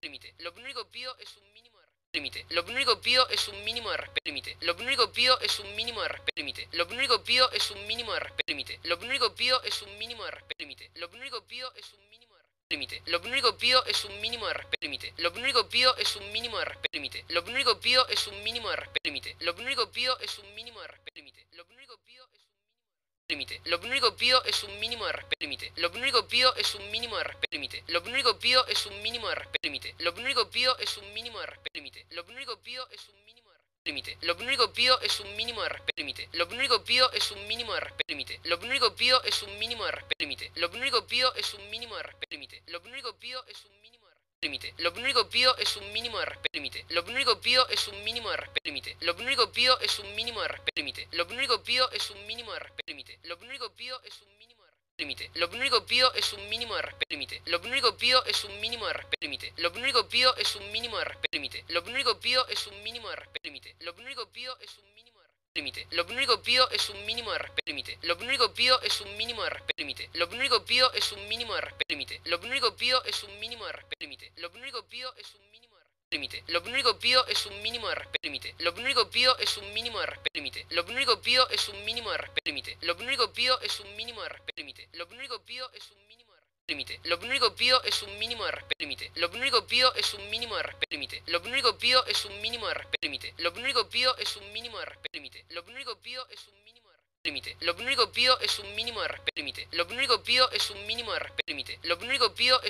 mínimo de respeto límite. Lo único que pido es un mínimo de respeto límite. Lo único que pido es un mínimo de respeto límite. Lo único que pido es un mínimo de respeto límite. Lo único que pido es un mínimo de límite. Lo único que pido es un mínimo de respeto límite. Lo único que pido es un mínimo de respeto límite. Lo único que pido es un mínimo de respeto límite. Lo único que pido es un mínimo de respeto límite. Lo único que pido es un mínimo de límite. Lo único que pido es un mínimo de respeto límite. Lo único que pido es un mínimo de respeto límite. Lo único que pido es un mínimo de respeto límite. Lo único que pido es un mínimo de respeto límite. Lo único que pido es un mínimo de límite. Lo único que pido es un mínimo de respeto límite. Lo único que pido es un mínimo de respeto límite. Lo único que pido es un mínimo de respeto límite. Lo único que pido es un mínimo de respeto límite. Lo único que pido es límite. Lo único que pido es un mínimo de respeto límite. Lo único que pido es un mínimo de respeto límite. Lo único que pido es un mínimo de respeto límite. Lo único que pido es un mínimo de respeto límite. Lo único que pido es un mínimo de límite. Lo único que pido es un mínimo de respeto límite. Lo único que pido es un mínimo de respeto límite. Lo único que pido es un mínimo de respeto límite. Lo único que pido es un mínimo de respeto límite. Lo único que pido es un mínimo de límite. Lo único que pido es un mínimo de respeto límite. Lo único que pido es un mínimo de respeto límite. Lo único que pido es un mínimo de respeto límite. Lo único que pido es un mínimo de respeto límite. Lo único que pido es un mínimo de límite. Lo único que pido es un mínimo de respeto límite. Lo único que pido es un mínimo de respeto límite. Lo único que pido es un mínimo de respeto límite. Lo único que pido es un mínimo de respeto límite. Lo único que pido es un mínimo de límite. Lo único que pido es un mínimo de respeto límite. Lo único que pido es un mínimo de respeto límite. Lo único que pido es un mínimo de respeto límite. Lo único que pido es un mínimo de respeto límite. Lo único que pido es un mínimo de límite. Lo único que pido es un mínimo de respeto límite. Lo único que pido es un mínimo de respeto límite. Lo único que pido es un mínimo de respeto límite. Lo único que pido es un mínimo de respeto límite. Lo único que pido es un mínimo de límite. Lo único que pido es un mínimo de respeto límite. Lo único que pido es un mínimo de respeto límite. Lo único que pido es un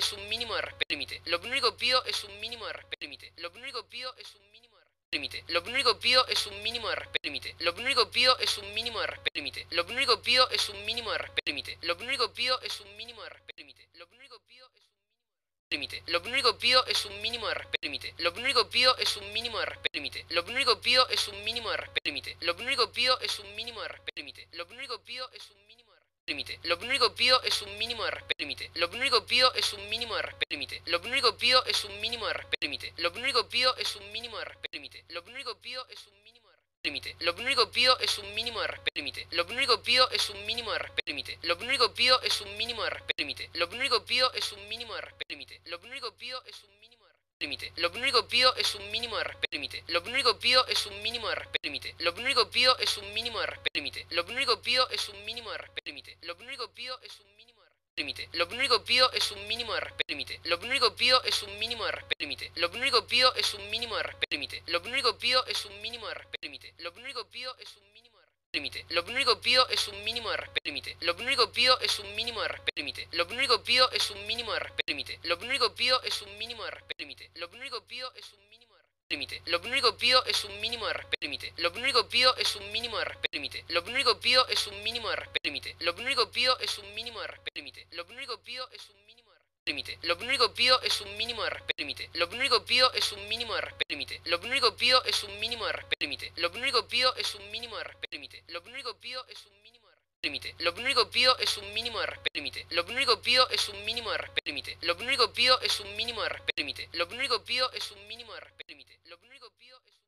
mínimo de respeto límite. Lo único que pido es un mínimo de respeto límite. Lo único que pido es un mínimo de límite. Lo único que pido es un mínimo de respeto límite. Lo único que pido es un mínimo de respeto límite. Lo único que pido es un mínimo de respeto límite. Lo único que pido es un mínimo de respeto límite. Lo único que pido es un mínimo de límite. Lo único que pido es un mínimo de respeto límite. Lo único que pido es un mínimo de respeto límite. Lo único que pido es un mínimo de respeto límite. Lo único que pido es un mínimo de respeto límite. Lo único que pido es límite. Lo único que pido es un mínimo de respeto límite. Lo único que pido es un mínimo de respeto límite. Lo único que pido es un mínimo de respeto límite. Lo único que pido es un mínimo de respeto límite. Lo único que pido es un mínimo de límite. Lo único que pido es un mínimo de respeto límite. Lo único que pido es un mínimo de respeto límite. Lo único que pido es un mínimo de respeto límite. Lo único que pido es un mínimo de respeto límite. Lo único que pido es un mínimo de límite. Lo único que pido es un mínimo de respeto límite. Lo único que pido es un mínimo de respeto límite. Lo único que pido es un mínimo de respeto límite. Lo único que pido es un mínimo de respeto límite. Lo único que pido es un mínimo de límite. Lo único que pido es un mínimo de respeto límite. Lo único que pido es un mínimo de respeto límite. Lo único que pido es un mínimo de respeto límite. Lo único que pido es un mínimo de respeto límite. Lo único que pido es un mínimo de límite. Lo único que pido es un mínimo de respeto límite. Lo único que pido es un mínimo de respeto límite. Lo único que pido es un mínimo de respeto límite. Lo único que pido es un mínimo de respeto límite. Lo único que pido es un mínimo de límite. Lo único que pido es un mínimo de respeto límite. Lo único que pido es un mínimo de respeto límite. Lo único que pido es un mínimo de respeto límite. Lo único que pido es un mínimo de respeto límite. Lo único que pido es un mínimo de límite. Lo único que pido es un mínimo de respeto límite. Lo único que pido es un mínimo de respeto límite. Lo único que pido es un mínimo de respeto límite. Lo único que pido es un mínimo de respeto límite. Lo único que pido es un mínimo de límite. Lo único pido es un mínimo de respeto límite. Lo único pido es un mínimo de respeto límite. Lo único pido es un mínimo de respeto límite. Lo único pido es un mínimo de respeto límite. Lo único pido es un mínimo de respeto límite. Lo único pido es un mínimo de respeto límite. Lo único pido es un mínimo de respeto límite. Lo único pido es un mínimo de respeto límite. Lo único pido es un mínimo de respeto límite. Lo único pido es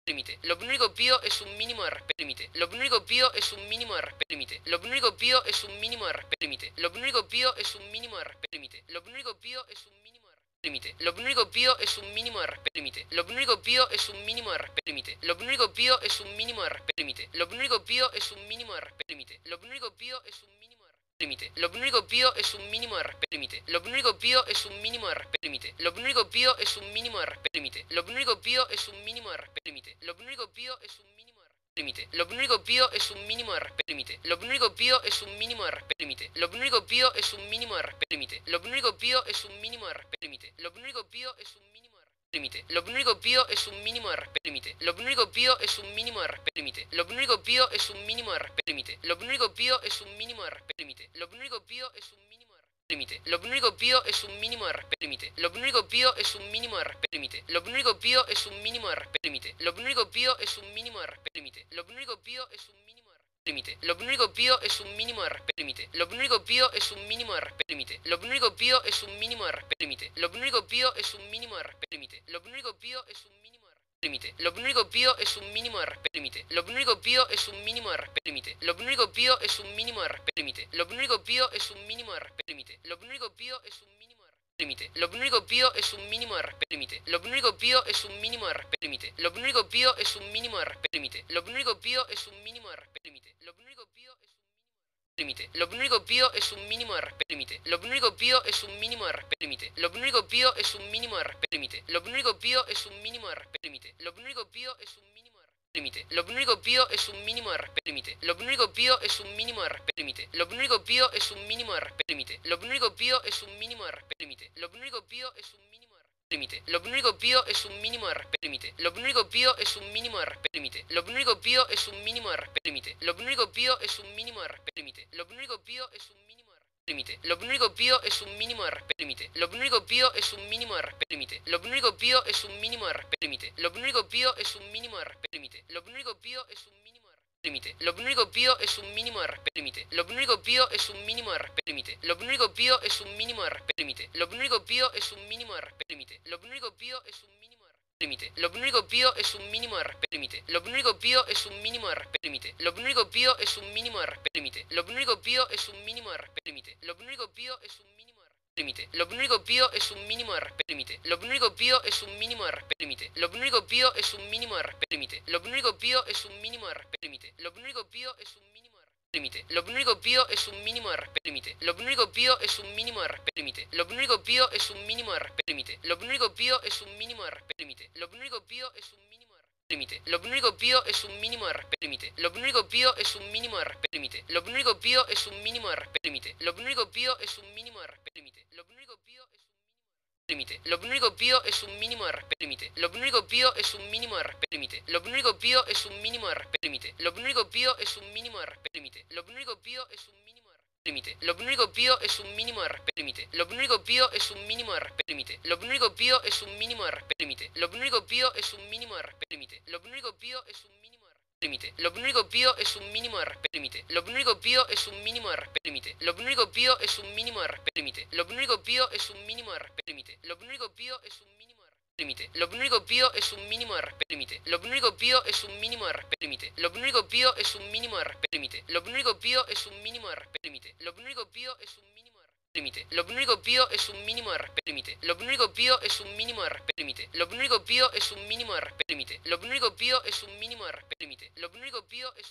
límite. Lo único pido es un mínimo de respeto límite. Lo único pido es un mínimo de respeto límite. Lo único pido es un mínimo de respeto límite. Lo único pido es un mínimo de respeto límite. Lo único pido es un mínimo de respeto límite. Lo único pido es un mínimo de respeto límite. Lo único pido es un mínimo de respeto límite. Lo único pido es un mínimo de respeto límite. Lo único pido es un mínimo de respeto límite. Lo único pido es un mínimo de límite. Lo único pido es un mínimo de respeto límite. Lo único pido es un mínimo de respeto límite. Lo único pido es un mínimo de respeto límite. Lo único pido es un mínimo de respeto límite. Lo único pido es un mínimo de respeto límite. Lo único pido es un mínimo de respeto límite. Lo único pido es un mínimo de respeto límite. Lo único pido es un mínimo de respeto límite. Lo único pido es un mínimo de respeto límite. Lo único pido es un mínimo de límite. Lo único pido es un mínimo de respeto límite. Lo único pido es un mínimo de respeto límite. Lo único pido es un mínimo de respeto límite. Lo único pido es un mínimo de respeto límite. Lo único pido es un mínimo de respeto límite. Lo único pido es un mínimo de respeto límite. Lo único pido es un mínimo de respeto límite. Lo único pido es un mínimo de respeto límite. Lo único pido es un mínimo de respeto límite. Lo único pido es un mínimo de límite. Lo único pido es un mínimo de respeto límite. Lo único pido es un mínimo de respeto límite. Lo único pido es un mínimo de respeto límite. Lo único pido es un mínimo de respeto límite. Lo único pido es un mínimo de límite. Lo único pido es un mínimo de respeto límite. Lo único pido es un mínimo de respeto límite. Lo único pido es un mínimo de respeto límite. Lo único pido es un mínimo de respeto límite. Lo único pido es un mínimo de límite. Lo único pido es un mínimo de respeto límite. Lo único pido es un mínimo de respeto límite. Lo único pido es un mínimo de respeto límite. Lo único pido es un mínimo de respeto límite. Lo único pido es límite. Lo único pido es un mínimo de respeto límite. Lo único pido es un mínimo de respeto límite. Lo único pido es un mínimo de respeto límite. Lo único pido es un mínimo de respeto límite. Lo único pido es un mínimo de límite. Lo único pido es un mínimo de respeto límite. Lo único pido es un mínimo de respeto límite. Lo único pido es un mínimo de respeto límite. Lo único pido es un mínimo de respeto límite. Lo único pido es un mínimo de límite. Lo único pido es un mínimo de respeto límite. Lo único pido es un mínimo de respeto límite. Lo único pido es un mínimo de respeto límite. Lo único pido es un mínimo de respeto límite. Lo único pido es un mínimo de límite. Lo único pido es un mínimo de respeto límite. Lo único pido es un mínimo de respeto límite. Lo único pido es un mínimo de respeto límite. Lo único pido es un mínimo de respeto límite. Lo único pido es un mínimo de límite. Lo único pido es un mínimo de respeto límite. Lo único pido es un mínimo de respeto límite. Lo único pido es un mínimo de respeto límite. Lo único pido es un mínimo de respeto límite. Lo único pido es un mínimo de límite. Lo único pido es un mínimo de respeto límite. Lo único pido es un mínimo de respeto límite. Lo único pido es un mínimo de respeto límite. Lo único pido es un mínimo de respeto límite. Lo único pido es un mínimo de límite. Lo único pido es un mínimo de respeto límite. Lo único pido es un mínimo de respeto límite. Lo único pido es un mínimo de respeto límite. Lo único pido es un mínimo de respeto límite. Lo único pido es un mínimo de límite. Lo único pido es un mínimo de respeto límite. Lo único pido es un mínimo de respeto límite. Lo único pido es un mínimo de respeto límite. Lo único pido es un mínimo de respeto límite. Lo único pido es un mínimo de límite. Lo único pido es un mínimo de respeto límite. Lo único pido es un mínimo de respeto límite. Lo único pido es un mínimo de respeto límite. Lo único pido es un mínimo de respeto límite. Lo único pido es límite. Lo único pido es un mínimo de respeto límite. Lo único pido es un mínimo de respeto límite. Lo único pido es un mínimo de respeto límite. Lo único pido es un mínimo de respeto límite. Lo único pido es un mínimo de límite. Lo único pido es un mínimo de respeto límite. Lo único pido es un mínimo de respeto límite. Lo único pido es un mínimo de respeto límite. Lo único pido es un mínimo de respeto límite. Lo único pido es un mínimo de límite. Lo único pido es un mínimo de respeto límite. Lo único pido es un mínimo de respeto límite. Lo único pido es un mínimo de respeto límite. Lo único pido es un mínimo de respeto límite. Lo único pido es un mínimo de límite. Lo único pido es un mínimo de respeto límite. Lo único pido es un mínimo de respeto límite. Lo único pido es un mínimo de respeto límite. Lo único pido es un mínimo de respeto límite. Lo único pido es un mínimo de límite. Lo único pido es un mínimo de respeto límite. Lo único pido es un mínimo de respeto límite. Lo único pido es un mínimo de respeto límite. Lo único pido es un mínimo de respeto límite. Lo único pido es un mínimo de límite.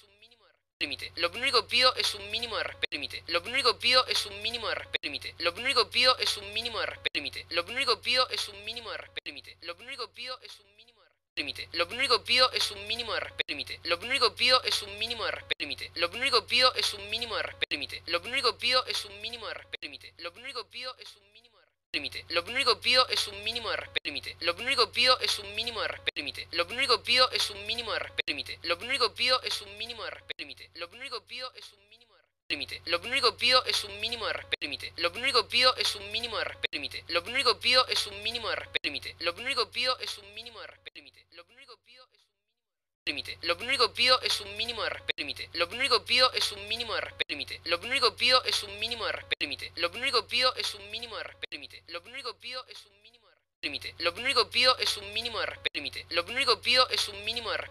Lo único pido es un mínimo de respeto límite. Lo único pido es un mínimo de respeto límite. Lo único pido es un mínimo de respeto límite. Lo único pido es un mínimo de respeto límite. Lo único pido es un mínimo de límite. Lo único pido es un mínimo de respeto límite. Lo único pido es un mínimo de respeto límite. Lo único pido es un mínimo de respeto límite. Lo único pido es un mínimo de respeto límite. Lo único pido es un mínimo de límite. Lo único pido es un mínimo de respeto límite. Lo único pido es un mínimo de respeto límite. Lo único pido es un mínimo de respeto límite. Lo único pido es un mínimo de respeto límite. Lo único pido es un mínimo de límite. Lo único pido es un mínimo de respeto límite. Lo único pido es un mínimo de respeto límite. Lo único pido es un mínimo de respeto límite. Lo único pido es un mínimo de respeto límite. Lo único pido es límite. Lo único pido es un mínimo de respeto límite. Lo único pido es un mínimo de respeto límite. Lo único pido es un mínimo de respeto límite. Lo único pido es un mínimo de respeto límite. Lo único pido es un mínimo de límite. Lo único pido es un mínimo de respeto límite. Lo único pido es un mínimo de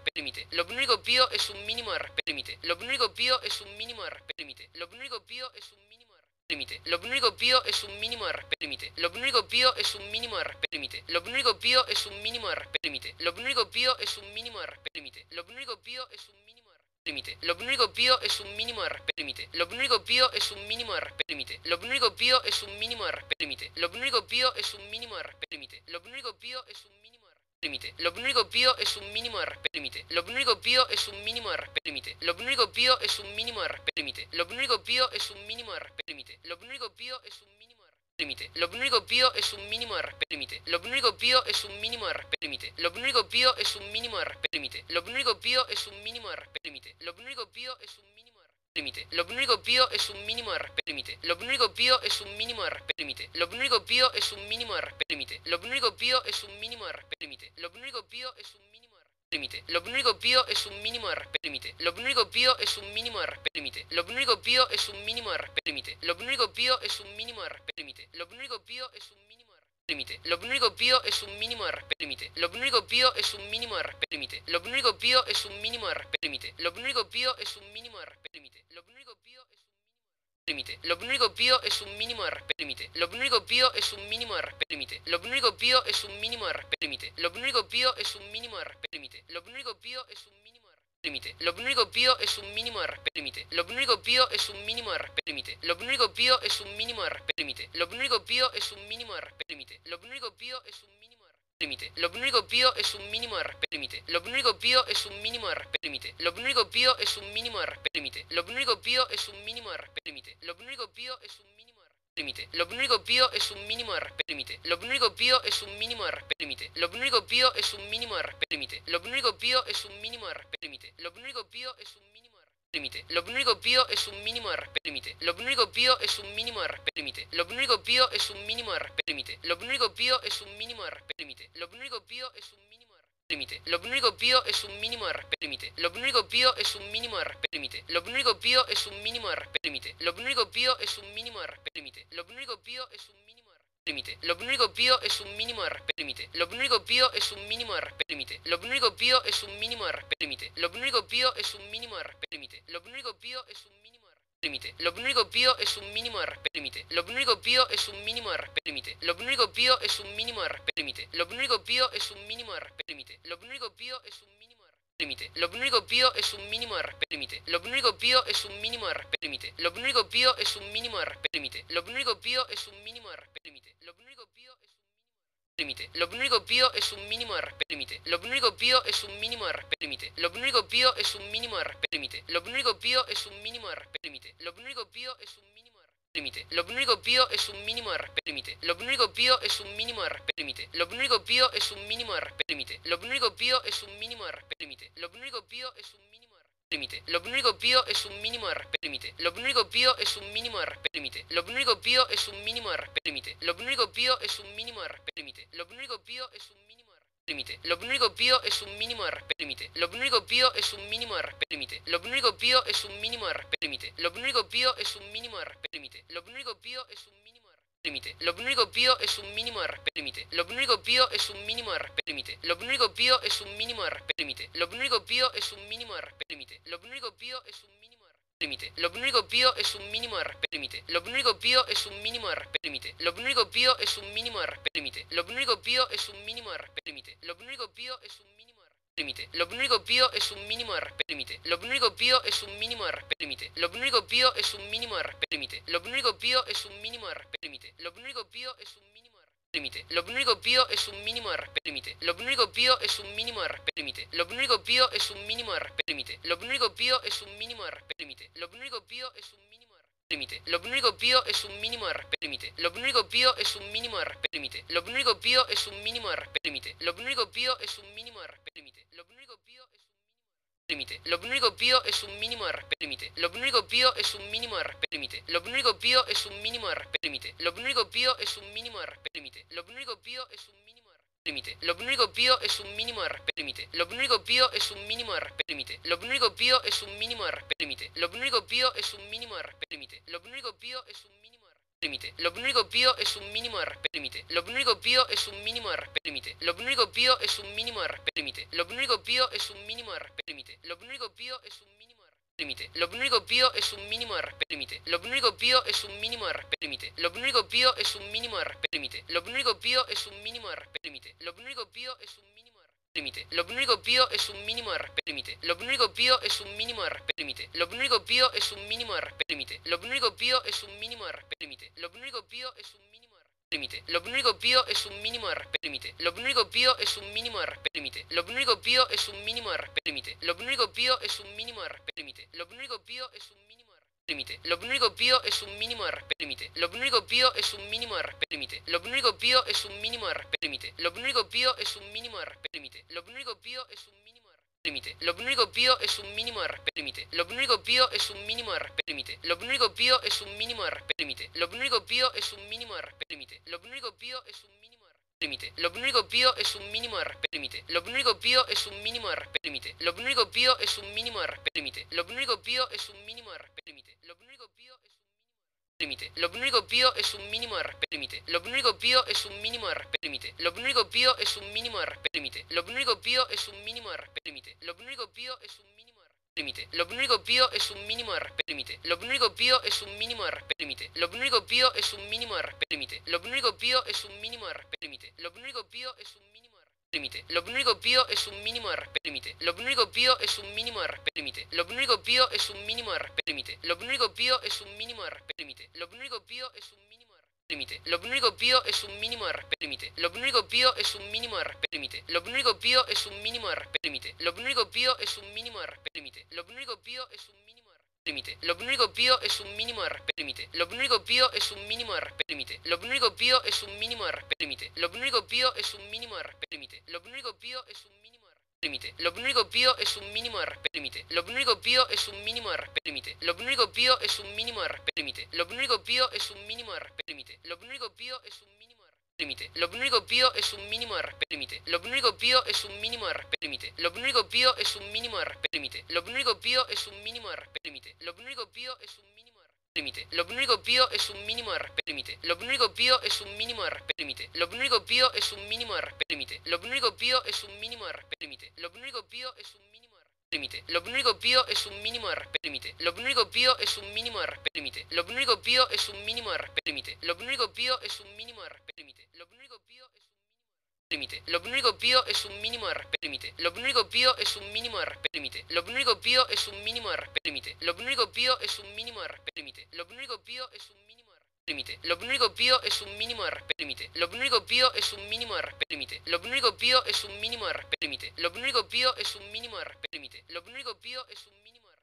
respeto límite. Lo único pido es un mínimo de respeto límite. Lo único pido es un mínimo de respeto límite. Lo único pido es un mínimo de límite. Lo único pido es un mínimo de respeto límite. Lo único pido es un mínimo de respeto límite. Lo único pido es un mínimo de respeto límite. Lo único pido es un mínimo de respeto límite. Lo único pido es un mínimo de límite. Lo único pido es un mínimo de respeto límite. Lo único pido es un mínimo de respeto límite. Lo único pido es un mínimo de respeto límite. Lo único pido es un mínimo de respeto límite. Lo único pido es un mínimo de límite. Lo único pido es un mínimo de respeto límite. Lo único pido es un mínimo de respeto límite. Lo único pido es un mínimo de respeto límite. Lo único pido es un mínimo de respeto límite. Lo único pido es un mínimo de límite. Lo único pido es un mínimo de respeto límite. Lo único pido es un mínimo de respeto límite. Lo único pido es un mínimo de respeto límite. Lo único pido es un mínimo de respeto límite. Lo único pido es un mínimo de límite. Lo único pido es un mínimo de respeto límite. Lo único pido es un mínimo de respeto límite. Lo único pido es un mínimo de respeto límite. Lo único pido es un mínimo de respeto límite. Lo único pido es un mínimo de límite. Lo único pido es un mínimo de respeto límite. Lo único pido es un mínimo de respeto límite. Lo único pido es un mínimo de respeto límite. Lo único pido es un mínimo de respeto límite. Lo único pido es un mínimo de límite. Lo único pido es un mínimo de respeto límite. Lo único pido es un mínimo de respeto límite. Lo único pido es un mínimo de respeto límite. Lo único pido es un mínimo de respeto límite. Lo único pido es límite. Lo único pido es un mínimo de respeto límite. Lo único pido es un mínimo de respeto límite. Lo único pido es un mínimo de respeto límite. Lo único pido es un mínimo de respeto límite. Lo único pido es un mínimo de límite. Lo único pido es un mínimo de respeto límite. Lo único pido es un mínimo de respeto límite. Lo único pido es un mínimo de respeto límite. Lo único pido es un mínimo de respeto límite. Lo único pido es un mínimo de límite. Lo único pido es un mínimo de respeto límite. Lo único pido es un mínimo de respeto límite. Lo único pido es un mínimo de respeto límite. Lo único pido es un mínimo de respeto límite. Lo único pido es un mínimo de límite. Lo único pido es un mínimo de respeto límite. Lo único pido es un mínimo de respeto límite. Lo único pido es un mínimo de respeto límite. Lo único pido es un mínimo de respeto límite. Lo único pido es un mínimo de límite. Lo único pido es un mínimo de respeto límite. Lo único pido es un mínimo de respeto límite. Lo único pido es un mínimo de respeto límite. Lo único pido es un mínimo de respeto límite. Lo único pido es un mínimo de límite. Lo único pido es un mínimo de respeto límite. Lo único pido es un mínimo de respeto límite. Lo único pido es un mínimo de respeto límite. Lo único pido es un mínimo de respeto límite. Lo único pido es un mínimo de límite. Lo único pido es un mínimo de respeto límite. Lo único pido es un mínimo de respeto límite. Lo único pido es un mínimo de respeto límite. Lo único pido es un mínimo de respeto límite. Lo único pido es un mínimo de límite. Lo único pido es un mínimo de respeto límite. Lo único pido es un mínimo de respeto límite. Lo único pido es un mínimo de respeto límite. Lo único pido es un mínimo de respeto límite. Lo único pido es un mínimo de límite. Lo único pido es un mínimo de respeto límite. Lo único pido es un mínimo de respeto límite. Lo único pido es un mínimo de respeto límite. Lo único pido es un mínimo de respeto límite. Lo único pido es límite. Lo único pido es un mínimo de respeto límite. Lo único pido es un mínimo de respeto límite. Lo único pido es un mínimo de respeto límite. Lo único pido es un mínimo de respeto límite. Lo único pido es un mínimo de límite. Lo único pido es un mínimo de respeto límite. Lo único pido es un mínimo de respeto límite. Lo único pido es un mínimo de respeto límite. Lo único pido es un mínimo de respeto límite. Lo único pido es un mínimo de límite. Lo único pido es un mínimo de respeto límite. Lo único pido es un mínimo de respeto límite. Lo único pido es un mínimo de respeto límite. Lo único pido es un mínimo de respeto límite. Lo único pido es un mínimo de límite. Lo único pido es un mínimo de respeto límite. Lo único pido es un mínimo de respeto límite. Lo único pido es un mínimo de respeto límite. Lo único pido es un mínimo de respeto límite. Lo único pido es un mínimo de límite. Lo único pido es un mínimo de respeto límite. Lo único pido es un mínimo de respeto límite. Lo único pido es un mínimo de respeto límite. Lo único pido es un mínimo de respeto límite. Lo único pido es un mínimo de límite. Lo único pido es un mínimo de respeto límite. Lo único pido es un mínimo de respeto límite. Lo único pido es un mínimo de respeto límite. Lo único pido es un mínimo de respeto límite. Lo único pido es un mínimo de límite. Lo único pido es un mínimo de respeto límite. Lo único pido es un mínimo de respeto límite. Lo único pido es un mínimo de respeto límite. Lo único pido es un mínimo de respeto límite. Lo único pido es un mínimo de límite. Lo único pido es un mínimo de respeto límite. Lo único pido es un mínimo de respeto límite. Lo único pido es un mínimo de respeto límite. Lo único pido es un mínimo de respeto límite. Lo único pido es un mínimo de límite. Lo único pido es un mínimo de respeto límite. Lo único pido es un mínimo de respeto límite. Lo único pido es un mínimo de respeto límite. Lo único pido es un mínimo de respeto límite. Lo único pido es un límite. Lo único pido es un mínimo de respeto límite. Lo único pido es un mínimo de respeto límite. Lo único pido es un mínimo de respeto límite. Lo único pido es un mínimo de respeto límite. Lo único pido es un mínimo de respeto límite. Lo único pido es un mínimo de respeto límite. Lo único pido es un mínimo de respeto límite. Lo único pido es un mínimo de respeto límite. Lo único pido es un mínimo de respeto límite. Lo único pido es un mínimo de límite. Lo único pido es un mínimo de respeto límite. Lo único pido es un mínimo de respeto límite. Lo único pido es un mínimo de respeto límite. Lo único pido es un mínimo de respeto límite. Lo único pido es un mínimo de respeto límite. Lo único pido es un mínimo de respeto límite. Lo único pido es un mínimo de respeto límite. Lo único pido es un mínimo de respeto límite. Lo único pido es un mínimo de respeto límite. Lo único pido es un mínimo de límite. Lo único pido es un mínimo de respeto límite. Lo único pido es un mínimo de respeto límite. Lo único pido es un mínimo de respeto límite. Lo único pido es un mínimo de respeto límite. Lo único pido es un mínimo de límite. Lo único pido es un mínimo de respeto límite. Lo único pido es un mínimo de respeto límite. Lo único pido es un mínimo de respeto límite. Lo único pido es un mínimo de respeto límite. Lo único pido es un mínimo de límite. Lo único pido es un mínimo de respeto límite. Lo único pido es un mínimo de respeto límite. Lo único pido es un mínimo de respeto límite. Lo único pido es un mínimo de respeto límite. Lo único pido es un mínimo de límite. Lo único pido es un mínimo de respeto límite. Lo único pido es un mínimo de respeto límite. Lo único pido es un mínimo de respeto límite. Lo único pido es un mínimo de respeto límite. Lo único pido es un mínimo de límite. Lo único pido es un mínimo de respeto límite. Lo único pido es un mínimo de respeto límite. Lo único pido es un mínimo de respeto límite. Lo único pido es un mínimo de respeto límite. Lo único pido es límite. Lo único pido es un mínimo de respeto límite. Lo único pido es un mínimo de respeto límite. Lo único pido es un mínimo de respeto límite. Lo único pido es un mínimo de respeto límite. Lo único pido es un mínimo de límite. Lo único pido es un mínimo de respeto límite. Lo único pido es un mínimo de respeto límite. Lo único pido es un mínimo de respeto límite. Lo único pido es un mínimo de respeto límite. Lo único pido es un mínimo de límite. Lo único pido es un mínimo de respeto límite. Lo único pido es un mínimo de respeto límite. Lo único pido es un mínimo de respeto límite. Lo único pido es un mínimo de respeto límite. Lo único pido es un mínimo de límite. Lo único pido es un mínimo de respeto límite. Lo único pido es un mínimo de respeto límite. Lo único pido es un mínimo de respeto límite. Lo único pido es un mínimo de respeto límite. Lo único pido es un mínimo de límite. Lo único pido es un mínimo de respeto límite. Lo único pido es un mínimo de respeto límite. Lo único pido es un mínimo de respeto límite. Lo único pido es un mínimo de respeto límite. Lo único pido es un mínimo de límite. Lo único pido es un mínimo de respeto límite. Lo único pido es un mínimo de respeto límite. Lo único pido es un mínimo de respeto límite. Lo único pido es un mínimo de respeto límite. Lo único pido es un mínimo de límite. Lo único pido es un mínimo de respeto límite. Lo único pido es un mínimo de respeto límite. Lo único pido es un mínimo de respeto límite. Lo único pido es un mínimo de respeto límite. Lo único pido es un mínimo de límite. Lo único pido es un mínimo de respeto límite. Lo único pido es un mínimo de respeto límite. Lo único pido es un mínimo de respeto límite. Lo único pido es un mínimo de respeto límite. Lo único pido es un mínimo de límite. Lo único pido es un mínimo de respeto límite. Lo único pido es un mínimo de respeto límite. Lo único pido es un mínimo de respeto límite. Lo único pido es un mínimo de respeto límite. Lo único pido es límite. Lo único pido es un mínimo de respeto límite. Lo único pido es un mínimo de respeto límite. Lo único pido es un mínimo de respeto límite. Lo único pido es un mínimo de respeto límite. Lo único pido es un mínimo de límite. Lo único pido es un mínimo de respeto límite. Lo único pido es un mínimo de respeto límite. Lo único pido es un mínimo de respeto límite. Lo único pido es un mínimo de respeto límite. Lo único pido es un mínimo de límite. Lo único pido es un mínimo de respeto límite. Lo único pido es un mínimo de respeto límite. Lo único pido es un mínimo de respeto límite. Lo único pido es un mínimo de respeto límite. Lo único pido es un mínimo de límite. Lo único pido es un mínimo de respeto límite. Lo único pido es un mínimo de respeto límite. Lo único pido es un mínimo de respeto límite. Lo único pido es un mínimo de respeto límite. Lo único pido es un mínimo de límite. Lo único pido es un mínimo de respeto límite. Lo único pido es un mínimo de respeto límite. Lo único pido es un mínimo de respeto límite. Lo único pido es un mínimo de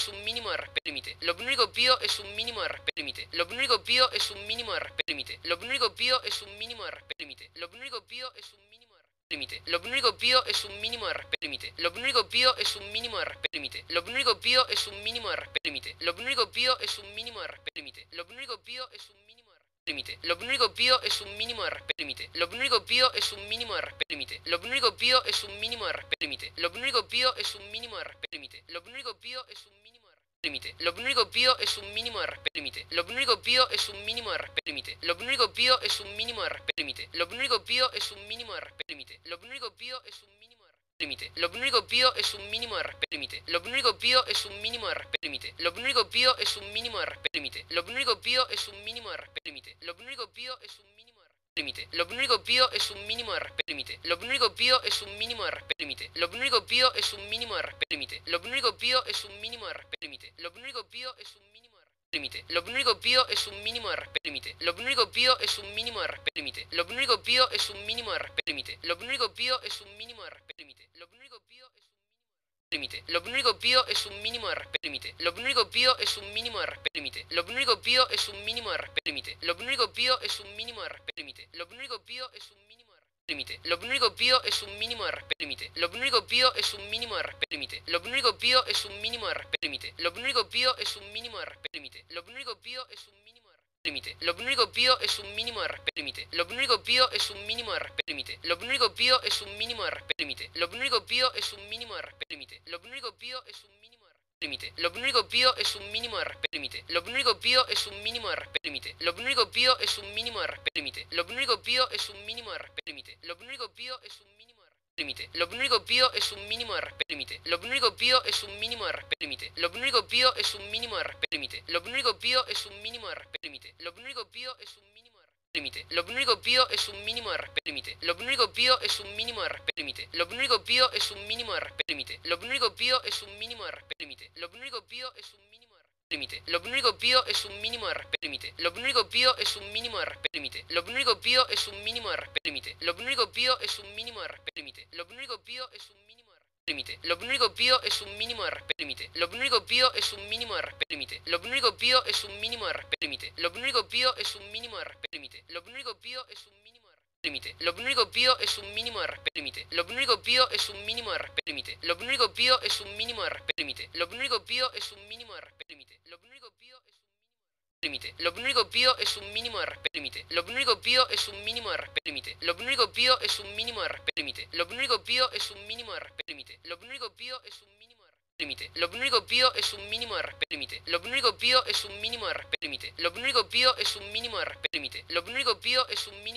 respeto límite. Lo único pido es un mínimo de límite. Lo único pido es un mínimo de respeto límite. Lo único pido es un mínimo de respeto límite. Lo único pido es un mínimo de respeto límite. Lo único pido es un mínimo de respeto límite. Lo único pido es un mínimo de límite. Lo único pido es un mínimo de respeto límite. Lo único pido es un mínimo de respeto límite. Lo único pido es un mínimo de respeto límite. Lo único pido es un mínimo de respeto límite. Lo único pido es un mínimo de límite. Lo único pido es un mínimo de respeto límite. Lo único pido es un mínimo de respeto límite. Lo único pido es un mínimo de respeto límite. Lo único pido es un mínimo de respeto límite. Lo único pido es un mínimo de límite. Lo único pido es un mínimo de respeto límite. Lo único pido es un mínimo de respeto límite. Lo único pido es un mínimo de respeto límite. Lo único pido es un mínimo de respeto límite. Lo único pido es límite. Lo único pido es un mínimo de respeto límite. Lo único pido es un mínimo de respeto límite. Lo único pido es un mínimo de respeto límite. Lo único pido es un mínimo de respeto límite. Lo único pido es un mínimo de límite. Lo único pido es un mínimo de respeto límite. Lo único pido es un mínimo de respeto límite. Lo único pido es un mínimo de respeto límite. Lo único pido es un mínimo de respeto límite. Lo único pido es un mínimo de respeto límite. Lo único pido es un mínimo de respeto límite. Lo único pido es un mínimo de respeto límite. Lo único pido es un mínimo de respeto límite. Lo único pido es un mínimo de respeto límite. Lo único pido es un mínimo de respeto límite. Lo único pido es un mínimo de respeto límite. Lo único pido es un mínimo de respeto límite. Lo único pido es un mínimo de respeto límite. Lo único pido es un mínimo de respeto límite. Lo único pido es un mínimo de respeto límite. Lo único pido es un mínimo de respeto límite. Lo único pido es un mínimo de respeto límite. Lo único pido es un mínimo de respeto límite. Lo único pido es un mínimo de respeto límite. Lo único pido es un mínimo de respeto límite. Lo único pido es un mínimo de respeto límite. Lo único pido es un mínimo de respeto límite. Lo único pido es un mínimo de respeto límite. Lo único pido es un mínimo de respeto límite. Lo único pido es un mínimo de respeto límite. Lo único pido es un mínimo de respeto límite. Lo único pido es un mínimo de respeto límite. Lo único pido es un mínimo de respeto límite. Lo único pido es un mínimo de respeto límite. Lo único pido es un mínimo de respeto límite. Lo único pido es un mínimo de respeto límite. Lo único pido es un mínimo de respeto límite. Lo único pido es un mínimo de respeto límite. Lo único pido es un mínimo de respeto límite. Lo único pido es un mínimo de respeto límite. Lo único pido es un mínimo de respeto límite. Lo único pido es un mínimo de respeto límite. Lo único pido es un mínimo de respeto límite. Lo único pido es un mínimo de respeto límite. Lo único pido es un límite. Lo único pido es un mínimo de respeto límite. Lo único pido es un mínimo de respeto límite. Lo único pido es un mínimo de respeto límite. Lo único pido es un mínimo de respeto límite.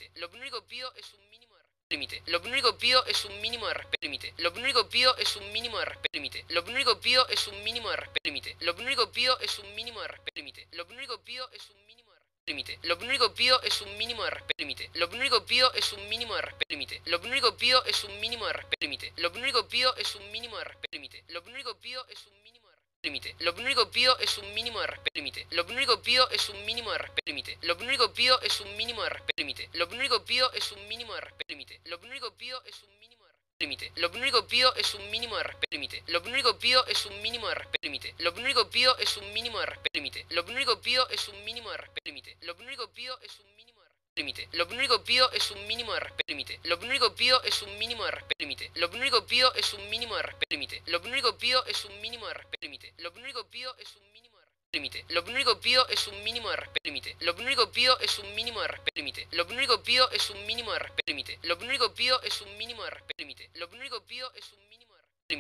Lo único pido es un mínimo de respeto límite. Lo único pido es un mínimo de respeto límite. Lo único pido es un mínimo de respeto límite. Lo único pido es un mínimo de respeto límite. Lo único pido es un mínimo de respeto límite. Lo único pido es un mínimo de respeto límite. Lo único pido es un mínimo de respeto límite. Lo único pido es un mínimo de respeto límite. Lo único pido es un mínimo de respeto límite. Lo único pido es un mínimo de respeto límite. Lo único pido es un mínimo de respeto límite. Lo único pido es un mínimo de respeto límite. Lo único pido es un mínimo de respeto límite. Lo único pido es un mínimo de respeto límite. Lo único pido es un mínimo de respeto límite. Lo único pido es un mínimo de respeto límite. Lo único pido es un mínimo de respeto límite. Lo único pido es un mínimo de respeto límite. Lo único pido es un mínimo de respeto límite. Lo único pido es un mínimo de respeto límite. Lo único pido es un mínimo de respeto límite. Lo único pido es un mínimo de respeto límite. Lo único pido es un mínimo de respeto límite. Lo único pido es un mínimo de respeto límite. Lo único pido es un mínimo de respeto límite. Lo único pido es un mínimo de respeto límite. Lo único pido es un mínimo de respeto límite. Lo único pido es un mínimo de respeto límite. Lo único pido es un mínimo de respeto límite. Lo único pido es un mínimo de respeto límite. Lo único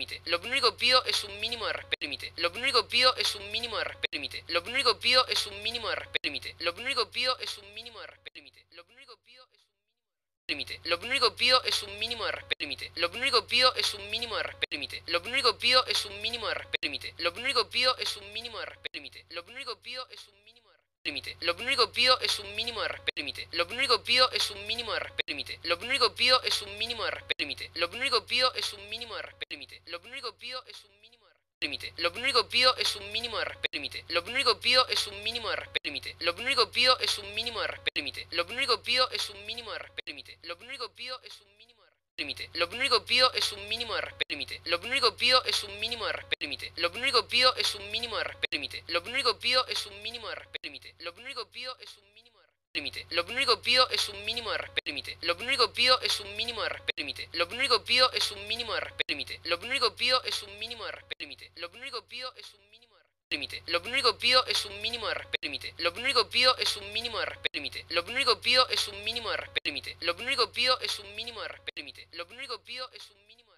pido es un mínimo de respeto límite. Lo único pido es un mínimo de respeto límite. Lo único pido es un mínimo de respeto límite. Lo único pido es un mínimo de respeto límite. Lo único pido es un mínimo de respeto límite. Lo único pido es un mínimo de respeto límite. Lo único pido es un mínimo de respeto límite. Lo único pido es un mínimo de respeto límite. Lo único pido es un mínimo de respeto límite. Lo único pido es un mínimo de respeto límite. Lo único pido es un límite. Lo único pido es un mínimo de respeto límite. Lo único pido es un mínimo de respeto límite. Lo único pido es un mínimo de respeto límite. Lo único pido es un mínimo de respeto límite. Lo único pido es un mínimo de respeto límite. Lo único pido es un mínimo de respeto límite. Lo único pido es un mínimo de respeto límite. Lo único pido es un mínimo de respeto límite. Lo único pido es un mínimo de respeto límite. Lo único pido es un mínimo de respeto límite. Lo único pido es un mínimo de respeto límite. Lo único pido es un mínimo de respeto límite. Lo único pido es un mínimo de respeto límite. Lo único pido es un mínimo de respeto límite. Lo único pido es un mínimo de respeto límite. Lo único pido es un mínimo de respeto límite. Lo único pido es un mínimo de respeto límite. Lo único pido es un mínimo de respeto límite. Lo único pido es un mínimo de respeto límite. Lo único pido es un mínimo de respeto límite. Lo único pido es un mínimo de respeto límite. Lo único pido es un mínimo de respeto límite. Lo único pido es un mínimo de respeto límite. Lo único pido es un mínimo de respeto límite. Lo único pido es un mínimo de respeto límite. Lo único pido es un mínimo de respeto límite. Lo único pido es un mínimo de respeto límite. Lo único pido es un mínimo de respeto límite. Lo único pido es un mínimo de respeto límite. Lo único pido es un mínimo de respeto límite. Lo único pido es un mínimo de respeto límite. Lo único pido es un mínimo de respeto límite. Lo único pido es un mínimo de respeto límite. Lo único pido es un mínimo de respeto límite. Lo único pido es un mínimo de respeto límite. Lo único pido es un mínimo de respeto límite. Lo único pido es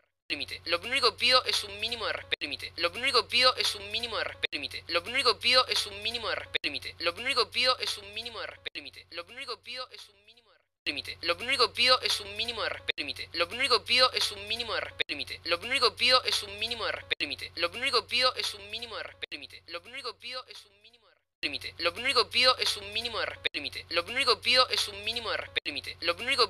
un mínimo de respeto límite. Lo único pido es un mínimo de respeto límite. Lo único pido es un mínimo de respeto límite. Lo único pido es un mínimo de respeto límite. Lo único pido es un mínimo de respeto límite. Lo único pido es un mínimo de respeto límite. Lo único pido es un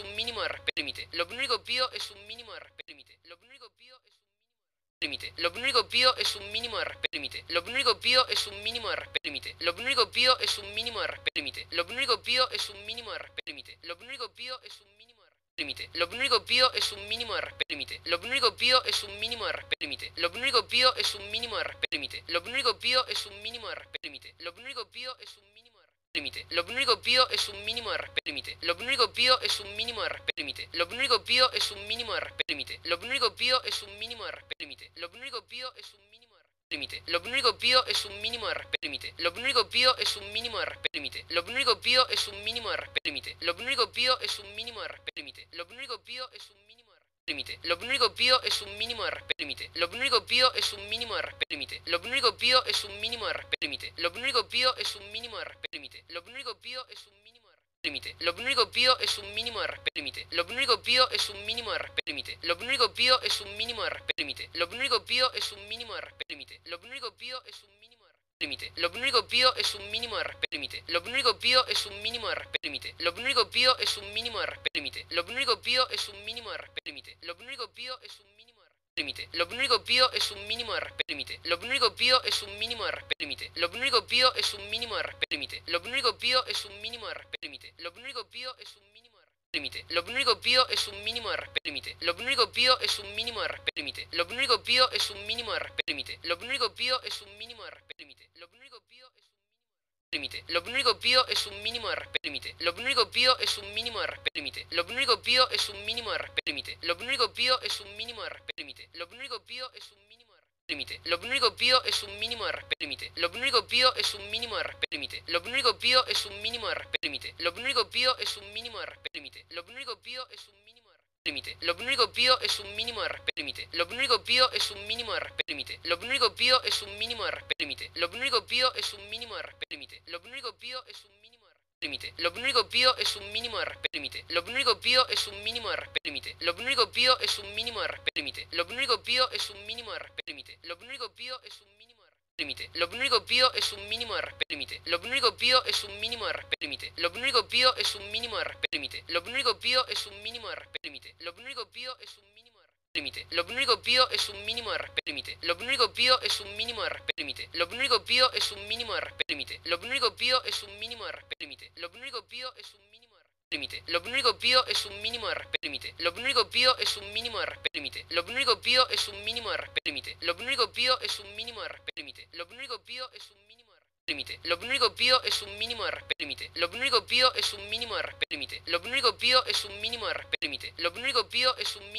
mínimo de respeto límite. Lo único pido es un mínimo de respeto límite. Lo único pido es límite. Lo único pido es un mínimo de respeto límite. Lo único pido es un mínimo de respeto límite. Lo único pido es un mínimo de respeto límite. Lo único pido es un mínimo de respeto límite. Lo único pido es un mínimo de respeto límite. Lo único pido es un mínimo de respeto límite. Lo único pido es un mínimo de respeto límite. Lo único pido es un mínimo de respeto límite. Lo único pido es un mínimo de respeto límite. Lo único pido es un mínimo de respeto límite. Lo único pido es un mínimo de respeto límite. Lo único pido es un mínimo de respeto límite. Lo único pido es un mínimo de respeto límite. Lo único pido es un mínimo de respeto límite. Lo único pido es un mínimo de respeto límite. Lo único pido es un mínimo de respeto límite. Lo único pido es un mínimo de respeto límite. Lo único pido es un mínimo de respeto límite. Lo único pido es un mínimo de respeto límite. Lo único pido es un mínimo de respeto límite. Lo único pido es un mínimo de respeto límite. Lo único pido es un mínimo de respeto límite. Lo único pido es un mínimo de respeto límite. Lo único pido es un mínimo de respeto límite. Lo único pido es un mínimo de respeto límite. Lo único pido es un mínimo de respeto límite. Lo único pido es un mínimo de respeto límite. Lo único pido es un mínimo de respeto límite. Lo único pido es un mínimo de respeto límite. Lo único pido es un mínimo de respeto límite. Lo único pido es un mínimo de respeto límite. Lo único pido es un mínimo de respeto límite. Lo único pido es un mínimo de respeto límite. Lo único pido es un mínimo de respeto límite. Lo único pido es un mínimo de respeto límite. Lo único pido es un mínimo de respeto límite. Lo único pido es un mínimo de respeto límite. Lo único pido es un mínimo de respeto límite. Lo único pido es un mínimo de respeto límite. Lo único pido es un mínimo de respeto límite. Lo único pido es un mínimo de respeto límite. Lo único pido es un mínimo de respeto límite. Lo único pido es un mínimo de respeto límite. Lo único pido es un mínimo de respeto límite. Lo único pido es límite. Lo único pido es un mínimo de respeto límite. Lo único pido es un mínimo de respeto límite. Lo único pido es un mínimo de respeto límite. Lo único pido es un mínimo de respeto límite. Lo único pido es un mínimo de respeto límite. Lo único pido es un mínimo de respeto límite. Lo único pido es un mínimo de respeto límite. Lo único pido es un mínimo de respeto límite. Lo único pido es un mínimo de respeto límite. Lo único pido es un mínimo de límite. Lo único pido es un mínimo de respeto límite. Lo único pido es un mínimo de respeto límite. Lo único pido es un mínimo de respeto límite. Lo único pido es un mínimo de respeto límite. Lo único pido es un mínimo de respeto límite. Lo único pido es un mínimo de respeto límite. Lo único pido es un mínimo de respeto límite. Lo único pido es un mínimo de respeto límite. Lo único pido es un mínimo de respeto límite. Lo único pido es un mínimo de límite. Lo único pido es un mínimo de respeto límite. Lo único pido es un mínimo de respeto límite. Lo único pido es un mínimo de respeto límite. Lo único pido es un mínimo de respeto límite. Lo único pido es un mínimo de límite. Lo único pido es un mínimo de respeto límite. Lo único pido es un mínimo de respeto límite. Lo único pido es un mínimo de respeto límite. Lo único pido es un mínimo de respeto límite. Lo único pido es un mínimo de límite. Lo único pido es un mínimo de respeto límite. Lo único pido es un mínimo de respeto límite. Lo único pido es un mínimo de respeto límite. Lo único pido es un mínimo de respeto límite. Lo único pido es un mínimo de límite. Lo único pido es un mínimo de respeto límite. Lo único pido es un mínimo de respeto límite. Lo único pido es un mínimo de respeto límite. Lo único pido es un mínimo de respeto límite. Lo único pido es un mínimo de límite. Lo único pido es un mínimo de respeto límite. Lo único pido es un mínimo de respeto límite. Lo único pido es un mínimo de respeto límite. Lo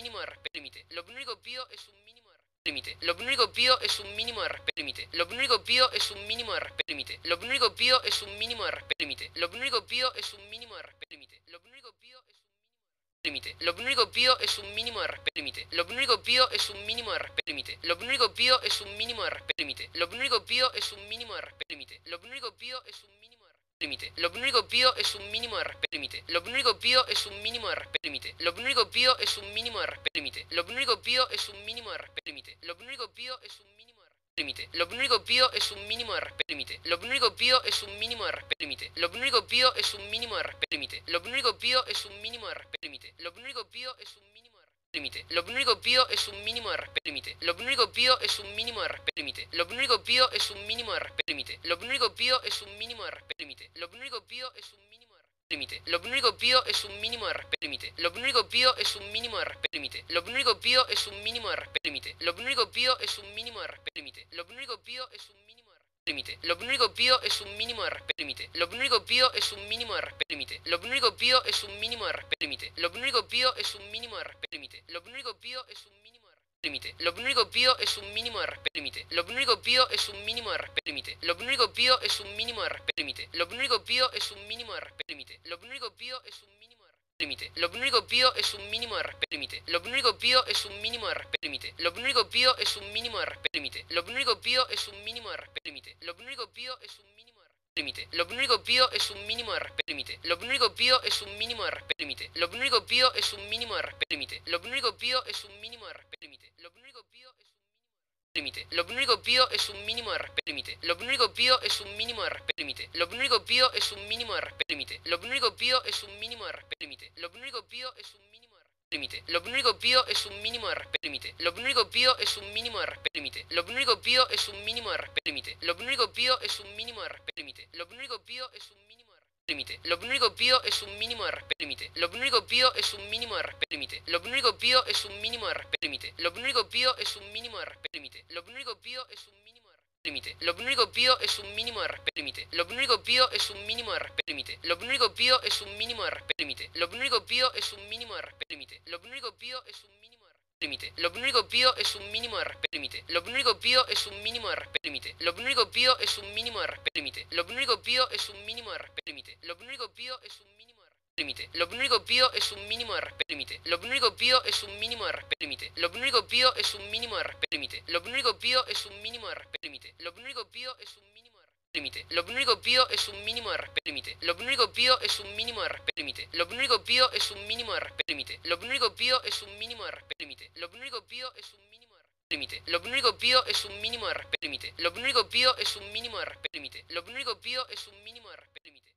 único pido es un mínimo de respeto límite. Lo único pido es límite. Lo único pido es un mínimo de respeto límite. Lo único pido es un mínimo de respeto límite. Lo único pido es un mínimo de respeto límite. Lo único pido es un mínimo de respeto límite. Lo único pido es un mínimo de límite. Lo único pido es un mínimo de respeto límite. Lo único pido es un mínimo de respeto límite. Lo único pido es un mínimo de respeto límite. Lo único pido es un mínimo de respeto límite. Lo único pido es un mínimo de límite. Lo único pido es un mínimo de respeto límite. Lo único pido es un mínimo de respeto límite. Lo único pido es un mínimo de respeto límite. Lo único pido es un mínimo de respeto límite. Lo único pido es un mínimo de límite. Lo único pido es un mínimo de respeto límite. Lo único pido es un mínimo de respeto límite. Lo único pido es un mínimo de respeto límite. Lo único pido es un mínimo de respeto límite. Lo único pido es un mínimo de límite. Lo único pido es un mínimo de respeto límite. Lo único pido es un mínimo de respeto límite. Lo único pido es un mínimo de respeto límite. Lo único pido es un mínimo de respeto límite. Lo único pido es un mínimo de límite. Lo único pido es un mínimo de respeto límite. Lo único pido es un mínimo de respeto límite. Lo único pido es un mínimo de respeto límite. Lo único pido es un mínimo de respeto límite. Lo único pido es un mínimo de límite. Lo único pido es un mínimo de respeto límite. Lo único pido es un mínimo de respeto límite. Lo único pido es un mínimo de respeto límite. Lo único pido es un mínimo de respeto límite. Lo único pido es un mínimo de límite. Lo único pido es un mínimo de respeto límite. Lo único pido es un mínimo de respeto límite. Lo único pido es un mínimo de respeto límite. Lo único pido es un mínimo de respeto límite. Lo único pido es un mínimo de límite. Lo único pido es un mínimo de respeto límite. Lo único pido es un mínimo de respeto límite. Lo único pido es un mínimo de respeto límite. Lo único pido es un mínimo de respeto límite. Lo único pido es límite. Lo único pido es un mínimo de respeto límite. Lo único pido es un mínimo de respeto límite. Lo único pido es un mínimo de respeto límite. Lo único pido es un mínimo de respeto límite. Lo único pido es un mínimo de límite. Lo único pido es un mínimo de respeto límite. Lo único pido es un mínimo de respeto límite. Lo único pido es un mínimo de respeto límite. Lo único pido es un mínimo de respeto límite. Lo único pido es un mínimo de límite. Lo único pido es un mínimo de respeto límite. Lo único pido es un mínimo de respeto límite. Lo único pido es un mínimo de respeto límite. Lo único pido es un mínimo de respeto límite. Lo único pido es un mínimo de límite. Lo único pido es un mínimo de respeto límite. Lo único pido es un mínimo de respeto límite. Lo único pido es un mínimo de respeto límite. Lo único pido es un mínimo de respeto límite. Lo único pido es un mínimo de respeto límite. Lo único pido es un mínimo de respeto límite. Lo único pido es un mínimo de respeto límite. Lo único pido es un mínimo de respeto límite. Lo único pido es un mínimo de respeto límite. Lo único pido es un mínimo de límite. Lo único pido es un mínimo de respeto límite. Lo único pido es un mínimo de respeto límite. Lo único pido es un mínimo de respeto límite. Lo único pido es un mínimo de respeto límite. Lo único pido es un mínimo de respeto límite. Lo único pido es un mínimo de respeto límite. Lo único pido es un mínimo de respeto límite. Lo único pido es un mínimo de respeto límite. Lo único pido es un mínimo de respeto límite. Lo único pido es un mínimo de límite. Lo único pido es un mínimo de respeto límite. Lo único pido es un mínimo de respeto límite. Lo único pido es un mínimo de respeto límite.